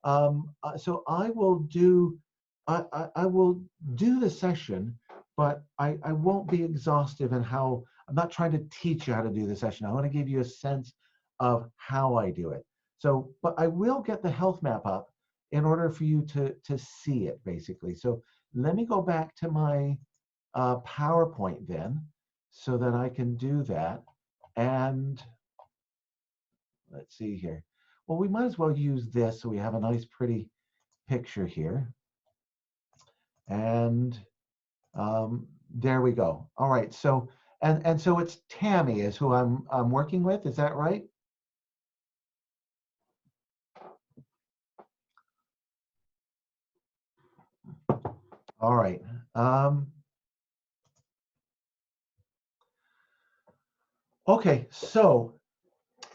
So I will do the session, but I won't be exhaustive in how. I'm not trying to teach you how to do the session. I want to give you a sense of how I do it. So, but I will get the health map up in order for you to see it, basically. So let me go back to my PowerPoint then, so that I can do that. And let's see here. Well, we might as well use this so we have a nice pretty picture here. And there we go. All right. So and so it's Tammy is who I'm working with. Is that right? All right. Okay. So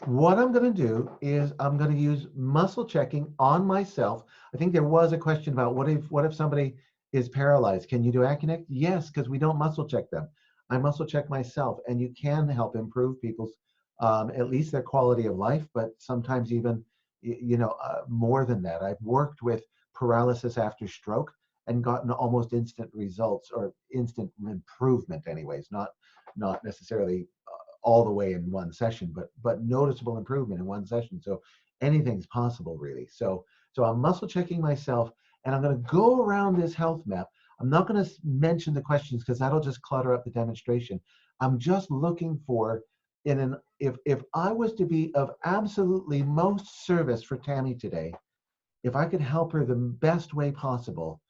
what I'm going to do is I'm going to use muscle checking on myself. I think there was a question about what if somebody is paralyzed? Can you do Accunect? Yes, because we don't muscle check them. I muscle check myself, and you can help improve people's at least their quality of life, but sometimes even more than that. I've worked with paralysis after stroke and gotten almost instant results or instant improvement, anyways. Not necessarily all the way in one session, but noticeable improvement in one session. So anything's possible, really. So I'm muscle checking myself, and I'm going to go around this health map. I'm not going to mention the questions because that'll just clutter up the demonstration. I'm just looking for if I was to be of absolutely most service for Tammy today, if I could help her the best way possible,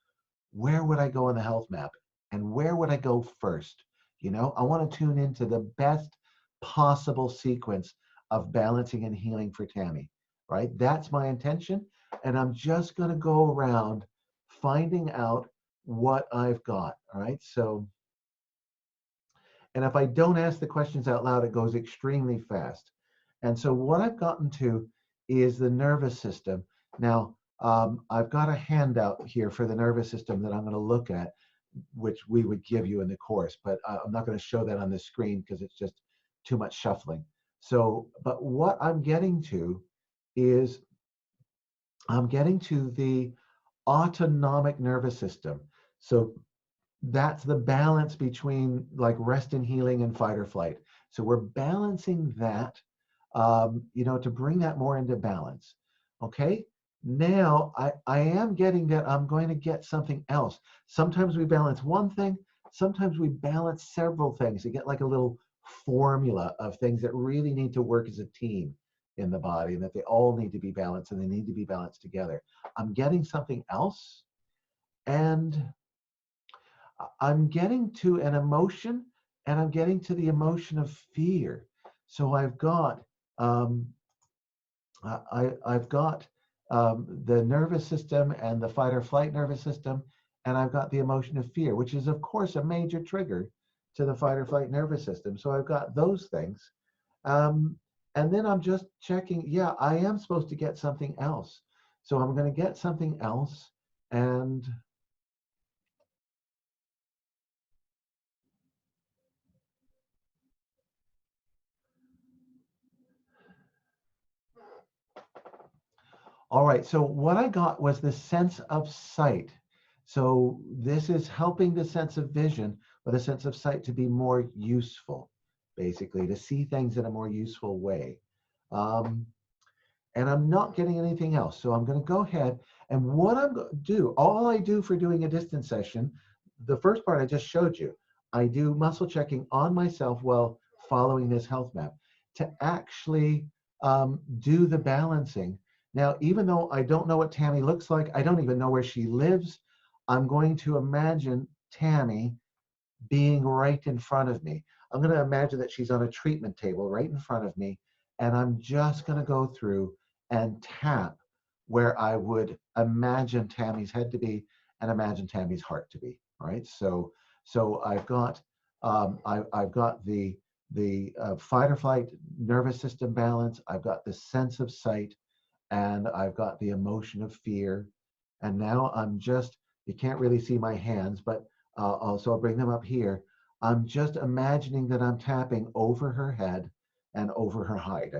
where would I go on the health map? And where would I go first? I want to tune into the best possible sequence of balancing and healing for Tammy, right? That's my intention. And I'm just going to go around finding out what I've got, all right? So, and if I don't ask the questions out loud, it goes extremely fast. And so what I've gotten to is the nervous system. Now, I've got a handout here for the nervous system that I'm going to look at, which we would give you in the course, but I'm not going to show that on the screen because it's just too much shuffling. So, but what I'm getting to is I'm getting to the autonomic nervous system. So that's the balance between like rest and healing and fight or flight. So we're balancing that, to bring that more into balance. Okay. Now I am getting that I'm going to get something else. Sometimes we balance one thing, sometimes we balance several things to get like a little formula of things that really need to work as a team in the body and that they all need to be balanced and they need to be balanced together. I'm getting something else, and I'm getting to an emotion, and I'm getting to the emotion of fear. So I've got um, I've got the nervous system and the fight or flight nervous system, and I've got the emotion of fear, which is of course a major trigger to the fight or flight nervous system. So I've got those things, um, and then I'm just checking. Yeah, I am supposed to get something else, so I'm going to get something else, and all right, so what I got was the sense of sight. So this is helping the sense of vision, or the sense of sight, to be more useful, basically, to see things in a more useful way. Um, and I'm not getting anything else. So I'm going to go ahead, and what I'm going to do, all I do for doing a distance session, the first part I just showed you, I do muscle checking on myself while following this health map to actually do the balancing. Now, even though I don't know what Tammy looks like, I don't even know where she lives, I'm going to imagine Tammy being right in front of me. I'm going to imagine that she's on a treatment table right in front of me, and I'm just going to go through and tap where I would imagine Tammy's head to be and imagine Tammy's heart to be. Right. So I've got the fight or flight nervous system balance. I've got the sense of sight, and I've got the emotion of fear. And now I'm just, you can't really see my hands, but also I'll bring them up here. I'm just imagining that I'm tapping over her head and over her height.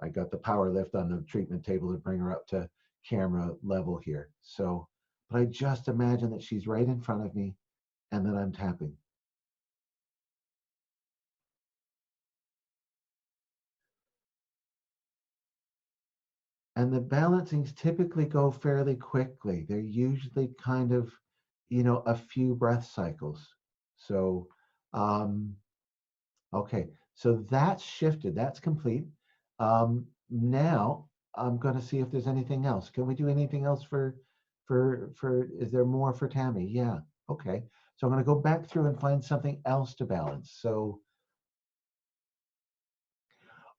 I got the power lift on the treatment table to bring her up to camera level here. So, but I just imagine that she's right in front of me and that I'm tapping. And the balancings typically go fairly quickly. They're usually kind of, a few breath cycles. So, um, okay, so that's shifted, that's complete. Now I'm going to see if there's anything else. Can we do anything else is there more for Tammy? Yeah, okay. So I'm going to go back through and find something else to balance. So,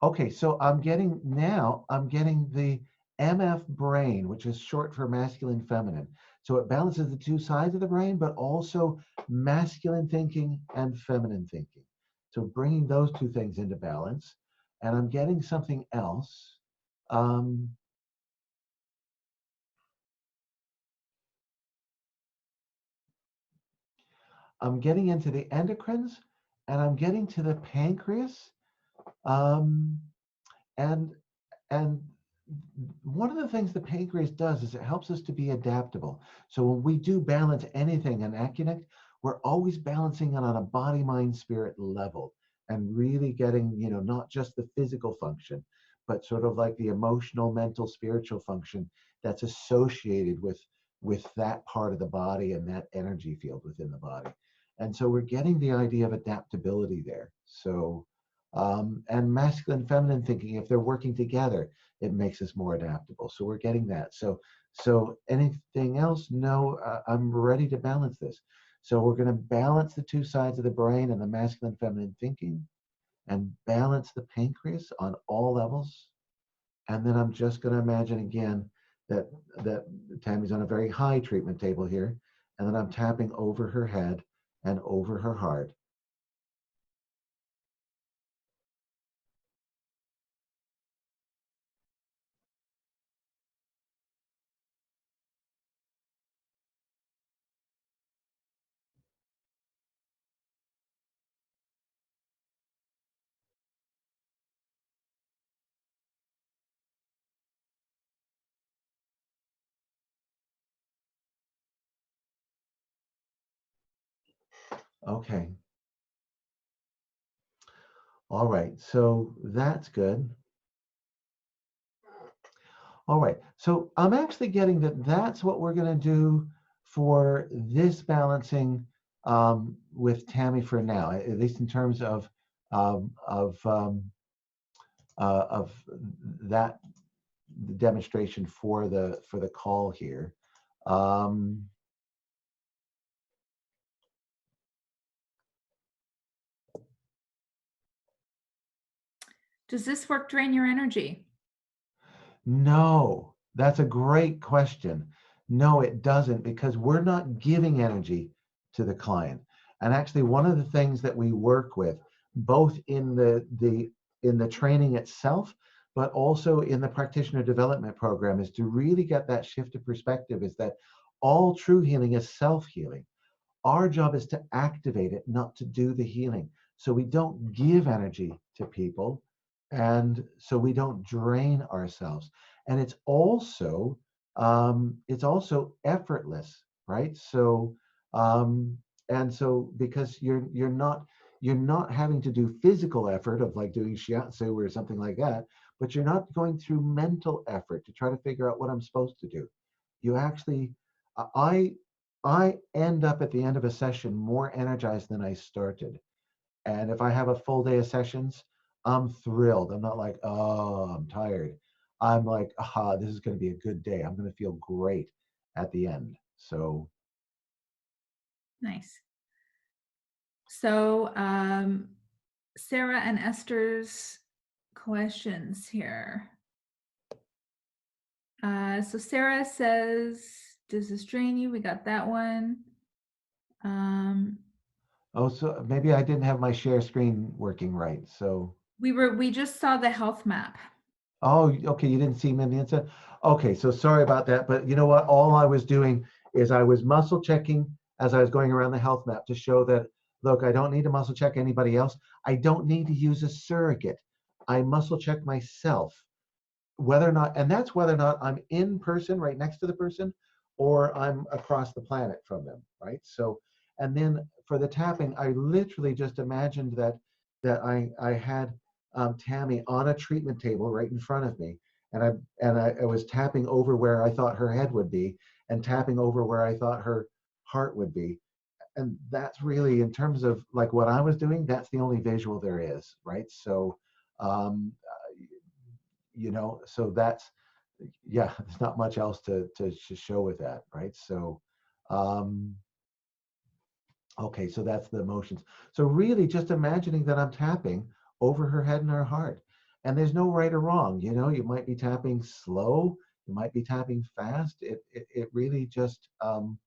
okay, so I'm getting the MF brain, which is short for masculine feminine. So it balances the two sides of the brain, but also masculine thinking and feminine thinking. So bringing those two things into balance. And I'm getting something else. Um, I'm getting into the endocrines, and I'm getting to the pancreas. Um, and and one of the things the pancreas does is it helps us to be adaptable. So when we do balance anything in Accunect, we're always balancing it on a body, mind, spirit level, and really getting, not just the physical function, but sort of like the emotional, mental, spiritual function that's associated with that part of the body and that energy field within the body. And so we're getting the idea of adaptability there. So and masculine, feminine thinking, if they're working together, it makes us more adaptable. So we're getting that. So anything else? No, I'm ready to balance this. So we're going to balance the two sides of the brain and the masculine, feminine thinking, and balance the pancreas on all levels. And then I'm just going to imagine again that Tammy's on a very high treatment table here, and then I'm tapping over her head and over her heart. Okay. All right. So that's good. All right, so I'm actually getting that that's what we're going to do for this balancing with Tammy for now, at least in terms um, of um, of that demonstration for the call here. Um, Does this work drain your energy? No, that's a great question. No, it doesn't, because we're not giving energy to the client. And actually, one of the things that we work with, both in the training itself, but also in the practitioner development program, is to really get that shift of perspective, is that all true healing is self-healing. Our job is to activate it, not to do the healing. So we don't give energy to people, and so we don't drain ourselves. And it's also effortless, right? So, and so because you're not having to do physical effort of like doing shiatsu or something like that, but you're not going through mental effort to try to figure out what I'm supposed to do. You actually, I I end up at the end of a session more energized than I started. And if I have a full day of sessions, I'm thrilled. I'm not like, oh, I'm tired. I'm like, aha, this is going to be a good day. I'm going to feel great at the end. So, Nice. So, Sarah and Esther's questions here. So Sarah says, does this drain you? We got that one. Um, oh, so maybe I didn't have my share screen working right. So, we just saw the health map. oh, okay, you didn't see me on the inside? Okay, so sorry about that. But you know what? All I was doing is I was muscle checking as I was going around the health map to show that, look, I don't need to muscle check anybody else. I don't need to use a surrogate. I muscle check myself, whether or not, and that's whether or not I'm in person right next to the person or I'm across the planet from them, right? So, and then for the tapping, I literally just imagined that I had Tammy on a treatment table right in front of me, and I was tapping over where I thought her head would be, and tapping over where I thought her heart would be, and that's really, in terms of like what I was doing, that's the only visual there is, right? So, um, so that's, yeah, there's not much else to show with that, right? So, um, okay, so that's the emotions. So really just imagining that I'm tapping over her head and her heart. And there's no right or wrong. You might be tapping slow, you might be tapping fast. It really just, um,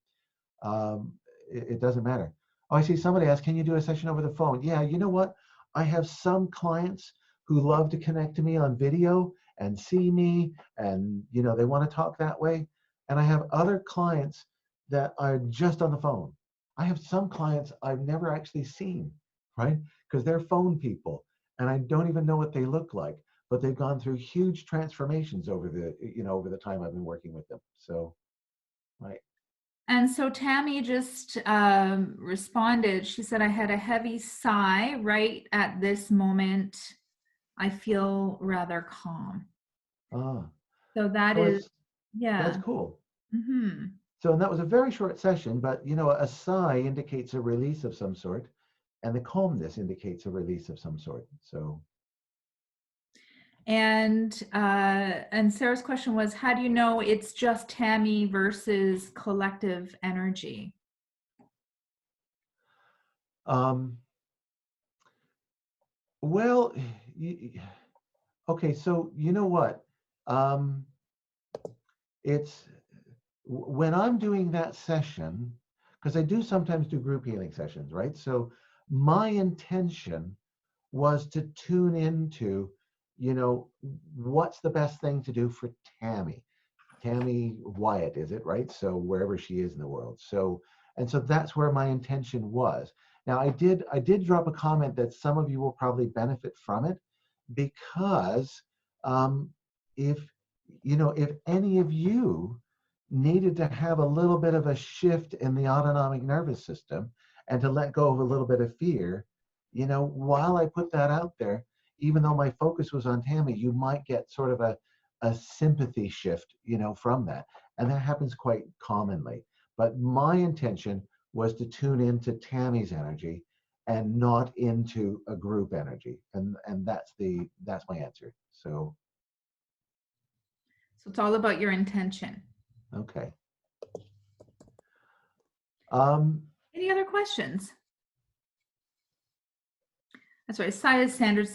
it doesn't matter. Oh, I see somebody asked, can you do a session over the phone? Yeah, you know what? I have some clients who love to connect to me on video and see me, and they want to talk that way. And I have other clients that are just on the phone. I have some clients I've never actually seen, right? Because they're phone people, and I don't even know what they look like, but they've gone through huge transformations over the time I've been working with them. So, right. And so Tammy just responded. She said, I had a heavy sigh right at this moment. I feel rather calm. Ah, So that so is, it's that's yeah. cool. Mm-hmm. So, and that was a very short session, but a sigh indicates a release of some sort, and the calmness indicates a release of some sort. So, And Sarah's question was, how do you know it's just Tammy versus collective energy? um, well, okay, so you know what? Um, it's when I'm doing that session, because I do sometimes do group healing sessions, right? So, my intention was to tune into, what's the best thing to do for Tammy. Tammy Wyatt, is it, right? So wherever she is in the world. So, and so that's where my intention was. Now I did drop a comment that some of you will probably benefit from it, because um, if if any of you needed to have a little bit of a shift in the autonomic nervous system and to let go of a little bit of fear, while I put that out there, even though my focus was on Tammy, you might get sort of a sympathy shift, from that. And that happens quite commonly. But my intention was to tune into Tammy's energy and not into a group energy. And that's my answer. So, So it's all about your intention. okay. Um, Any other questions? That's right. Psi is standard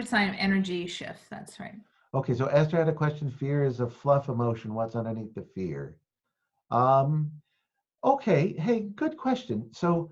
sign of energy shift. That's right. okay, so Esther had a question. Fear is a fluff emotion. What's underneath the fear? Um, okay, hey, good question. So,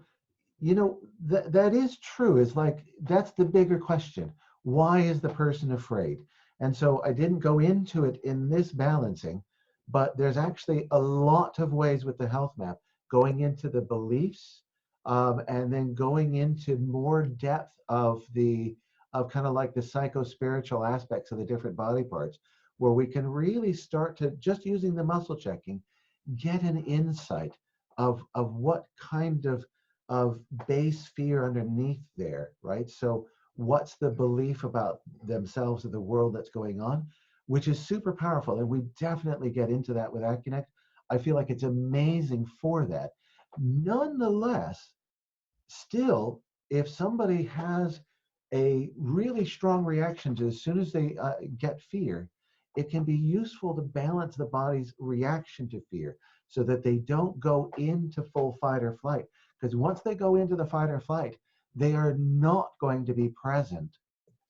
that is true. It's like, that's the bigger question. Why is the person afraid? And so I didn't go into it in this balancing, but there's actually a lot of ways with the health map going into the beliefs, and then going into more depth of kind of like the psycho-spiritual aspects of the different body parts, where we can really start to, just using the muscle checking, get an insight of what kind of base fear underneath there, right? So what's the belief about themselves or the world that's going on, which is super powerful. And we definitely get into that with Accunect. I feel like it's amazing for that. Nonetheless, still, if somebody has a really strong reaction to as soon as they get fear, it can be useful to balance the body's reaction to fear so that they don't go into full fight or flight. Because once they go into the fight or flight, they are not going to be present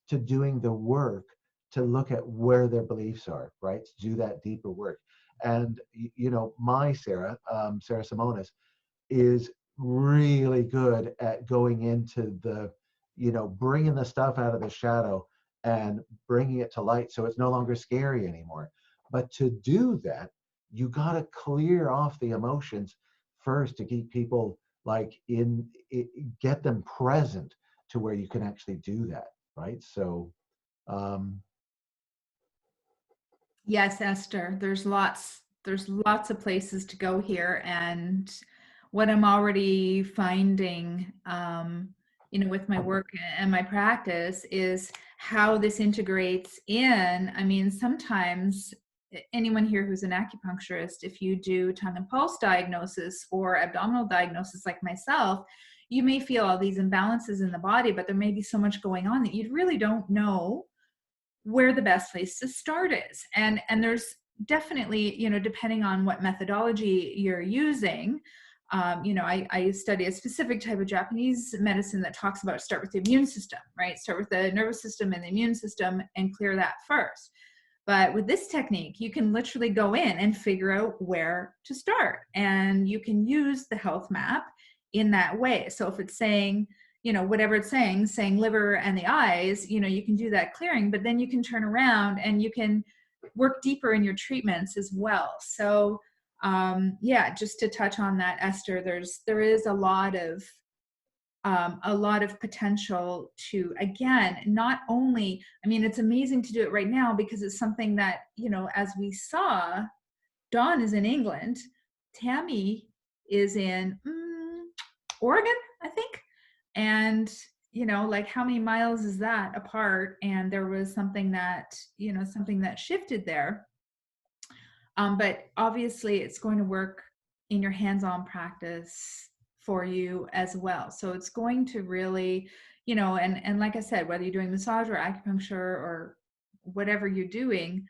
to doing the work to look at where their beliefs are, right? To do that deeper work. And, you know, my Sarah, Sarah Simonis, is really good at going into the, you know, bringing the stuff out of the shadow and bringing it to light so it's no longer scary anymore. But to do that, you got to clear off the emotions first to keep people like get them present to where you can actually do that, right? So, um, Yes, Esther, there's lots of places to go here. And what I'm already finding, with my work and my practice is how this integrates in. I mean, sometimes anyone here who's an acupuncturist, if you do tongue and pulse diagnosis or abdominal diagnosis like myself, you may feel all these imbalances in the body, but there may be so much going on that you really don't know where the best place to start is. And there's definitely, depending on what methodology you're using, I study a specific type of Japanese medicine that talks about start with the immune system, right? Start with the nervous system and the immune system and clear that first. But with this technique, you can literally go in and figure out where to start. And you can use the health map in that way. So if it's saying, whatever it's saying liver and the eyes, you can do that clearing, but then you can turn around and you can work deeper in your treatments as well. So yeah, just to touch on that, Esther, there is a lot of potential to, again, not only, I mean, it's amazing to do it right now because it's something that, as we saw, Dawn is in England, Tammy is in Oregon, I think. And, like how many miles is that apart? And there was something that, something that shifted there. But obviously it's going to work in your hands-on practice for you as well. So it's going to really, and like I said, whether you're doing massage or acupuncture or whatever you're doing,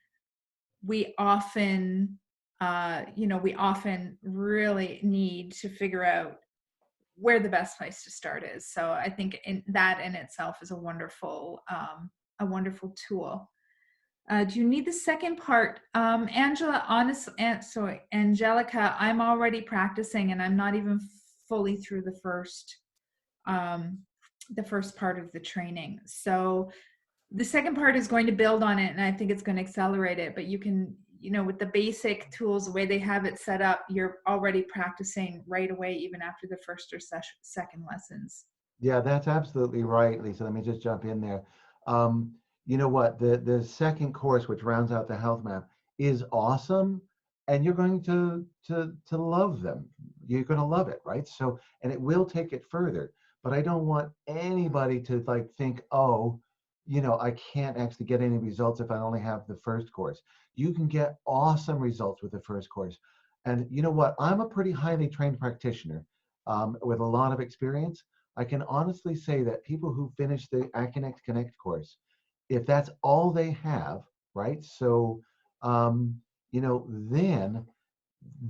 we often, we often really need to figure out where the best place to start is. So I think that in itself is a wonderful tool. Do you need the second part? Angela, honestly, sorry, Angelica, I'm already practicing and I'm not even fully through the first part of the training. So the second part is going to build on it and I think it's going to accelerate it, but you can, with the basic tools, the way they have it set up, you're already practicing right away, even after the first or second lessons. yeah, that's absolutely right, Lisa. Let me just jump in there. Um, you know what? The second course, which rounds out the health map, is awesome, and you're going to love them. You're going to love it, right? So, and it will take it further. But I don't want anybody to like think, oh, I can't actually get any results if I only have the first course. You can get awesome results with the first course. And you know what? I'm a pretty highly trained practitioner with a lot of experience. I can honestly say that people who finish the Accunect Connect course, if that's all they have, right? So, then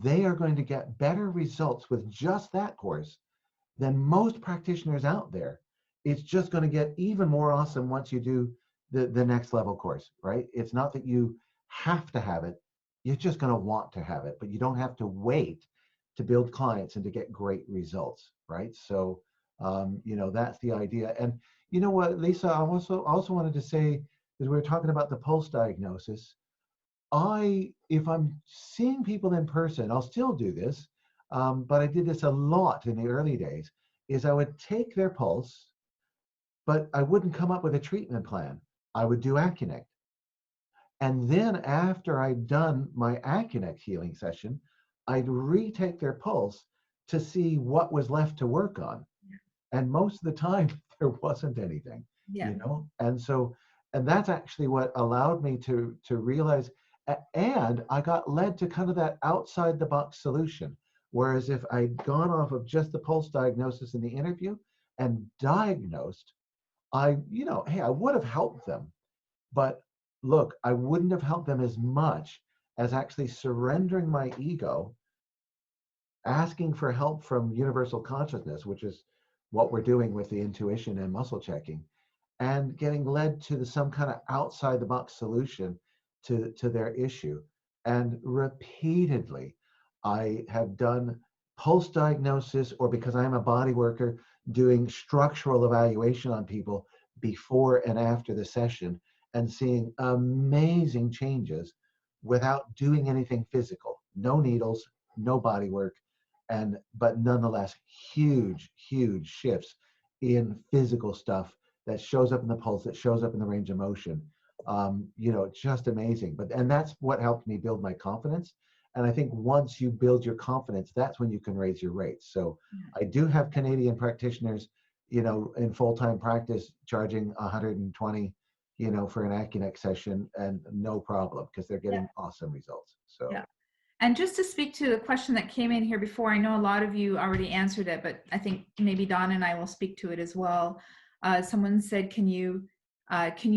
they are going to get better results with just that course than most practitioners out there. It's just going to get even more awesome once you do the next level course, right? It's not that you have to have it, you're just going to want to have it, but you don't have to wait to build clients and to get great results, right? So, that's the idea. And you know what, Lisa, I also wanted to say, because we were talking about the pulse diagnosis, if I'm seeing people in person, I'll still do this, but I did this a lot in the early days, is I would take their pulse, but I wouldn't come up with a treatment plan. I would do Accunect. And then after I'd done my Accunect healing session, I'd retake their pulse to see what was left to work on. And most of the time, there wasn't anything, Yeah. And so, and that's actually what allowed me to realize, and I got led to kind of that outside the box solution. Whereas if I'd gone off of just the pulse diagnosis in the interview and diagnosed, hey, I would have helped them. But look, I wouldn't have helped them as much as actually surrendering my ego, asking for help from universal consciousness, which is what we're doing with the intuition and muscle checking, and getting led to some kind of outside the box solution to their issue. And repeatedly, I have done pulse diagnosis, or because I'm a body worker, doing structural evaluation on people before and after the session, and seeing amazing changes without doing anything physical. No needles, no body work, but nonetheless, huge shifts in physical stuff that shows up in the pulse, that shows up in the range of motion. Just amazing. And that's what helped me build my confidence. And I think once you build your confidence, that's when you can raise your rates. So I do have Canadian practitioners, in full-time practice charging 120, for an Accunect session, and no problem, because they're getting awesome results. So. Yeah. And just to speak to the question that came in here before, I know a lot of you already answered it, but I think maybe Don and I will speak to it as well. Someone said, can you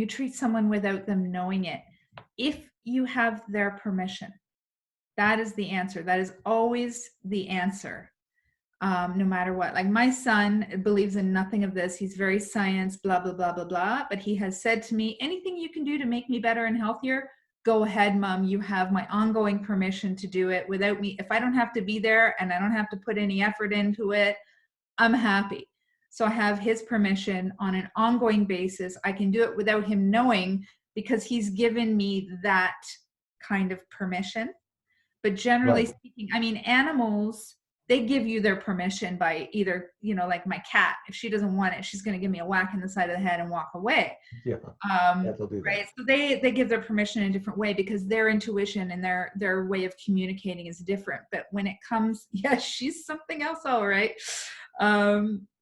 treat someone without them knowing it? If you have their permission, that is the answer. That is always the answer, no matter what. Like, my son believes in nothing of this. He's very science, blah, blah, blah, blah, blah. But he has said to me, anything you can do to make me better and healthier, go ahead, Mom. You have my ongoing permission to do it without me. If I don't have to be there and I don't have to put any effort into it, I'm happy. So I have his permission on an ongoing basis. I can do it without him knowing, because he's given me that kind of permission. But generally Right. speaking, I mean, animals, they give you their permission by either, like my cat, if she doesn't want it, she's going to give me a whack in the side of the head and walk away. Yeah, they'll do that. Right. So they give their permission in a different way, because their intuition and their way of communicating is different. But when it comes, she's something else. All right.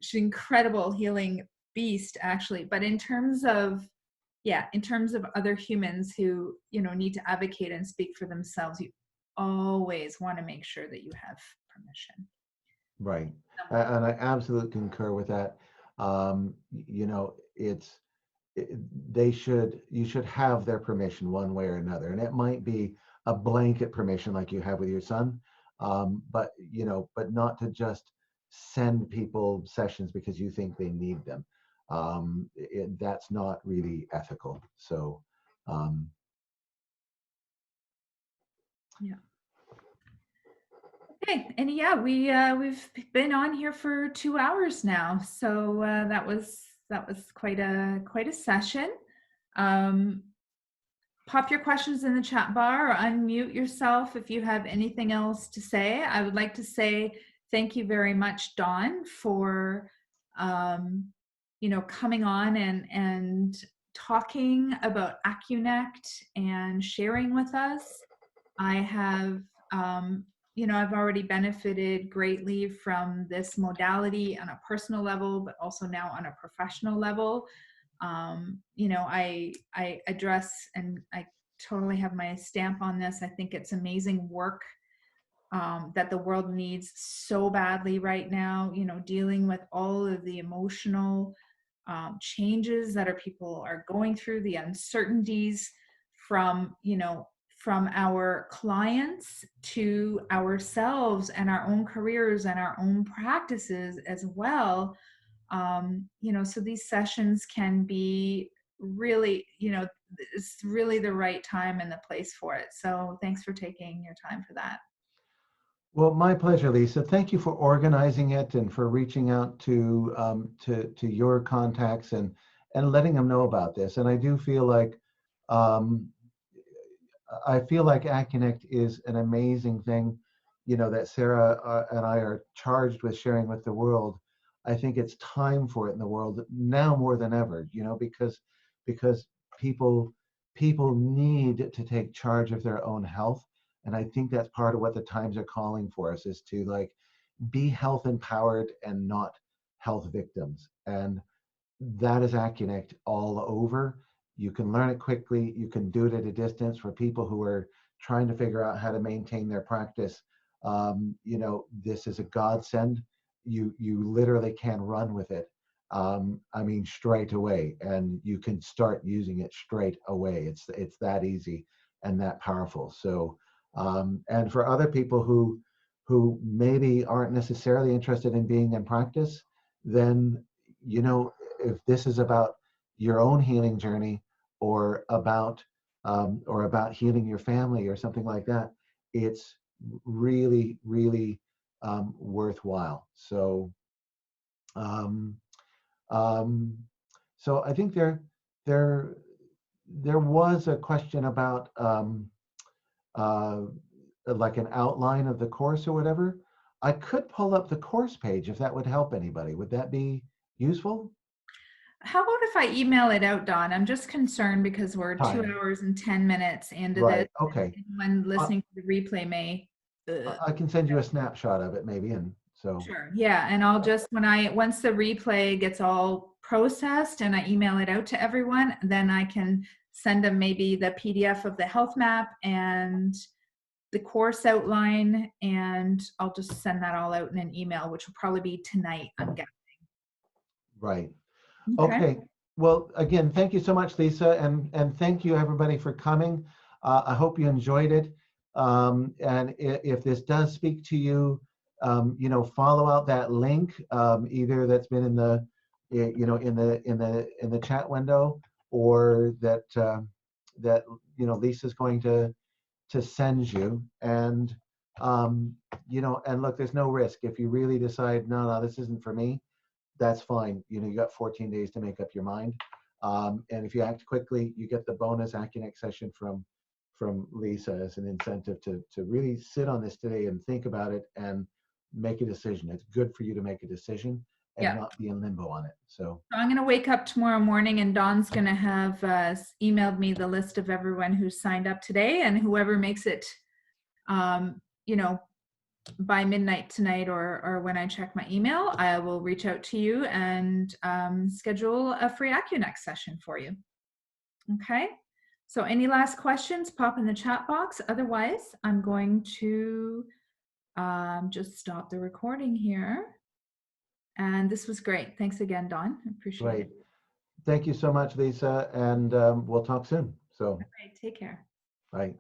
She's an incredible healing beast, actually. But in terms of other humans who, need to advocate and speak for themselves, you always want to make sure that you have permission. Right. And I absolutely concur with that. You should have their permission one way or another. And it might be a blanket permission like you have with your son, but not to just send people sessions because you think they need them. That's not really ethical. So, yeah. Okay, and we've been on here for 2 hours now, so that was quite a session. Pop your questions in the chat bar, or unmute yourself if you have anything else to say. I would like to say thank you very much, Dawn, for coming on and talking about Accunect and sharing with us. I have I've already benefited greatly from this modality on a personal level, but also now on a professional level. I address, and I totally have my stamp on this. I think it's amazing work that the world needs so badly right now, dealing with all of the emotional changes that people are going through, the uncertainties from our clients to ourselves and our own careers and our own practices as well. So these sessions can be really, it's really the right time and the place for it. So thanks for taking your time for that. well, my pleasure, Lisa. Thank you for organizing it and for reaching out to your contacts and letting them know about this. And I do feel like Accunect is an amazing thing, that Sarah and I are charged with sharing with the world. I think it's time for it in the world now more than ever, because people need to take charge of their own health, And I think that's part of what the times are calling for us, is to like be health empowered and not health victims. And that is Accunect all over. You can learn it quickly. You can do it at a distance. For people who are trying to figure out how to maintain their practice, this is a godsend. You literally can run with it. I mean, straight away, and you can start using it straight away. It's that easy and that powerful. So, and for other people who maybe aren't necessarily interested in being in practice, then if this is about your own healing journey, or about healing your family or something like that, it's really, really worthwhile. Um, um, so I think there was a question about uh, like an outline of the course or whatever. I could pull up the course page if that would help anybody. Would that be useful? How about if I email it out, Don? I'm just concerned because we're two Time. hours and 10 minutes into this. Right. Okay. Anyone I, listening to the replay may. Uh, I can send you a snapshot of it maybe, and so. sure. Yeah. And I'll just, once the replay gets all processed and I email it out to everyone, then I can send them maybe the PDF of the health map and the course outline. And I'll just send that all out in an email, which will probably be tonight, I'm guessing. Right. Okay. Okay. Well, again, thank you so much, Lisa, and thank you everybody for coming. I hope you enjoyed it. And if this does speak to you, follow out that link, either that's been in the, in the chat window, or that Lisa's going to send you. And and look, there's no risk. If you really decide, no, this isn't for me, that's fine. You got 14 days to make up your mind. And if you act quickly, you get the bonus Accunect session from Lisa as an incentive to really sit on this today and think about it and make a decision. It's good for you to make a decision and Yeah. not be in limbo on it. So I'm going to wake up tomorrow morning and Dawn's going to have emailed me the list of everyone who's signed up today, and whoever makes it, um, you know, by midnight tonight or when I check my email, I will reach out to you and schedule a free Accunect session for you. Okay. So any last questions, pop in the chat box. Otherwise, I'm going to just stop the recording here. And this was great. Thanks again, Dawn. I appreciate great. it. Thank you so much, Lisa, and we'll talk soon. So, All right, take care. bye.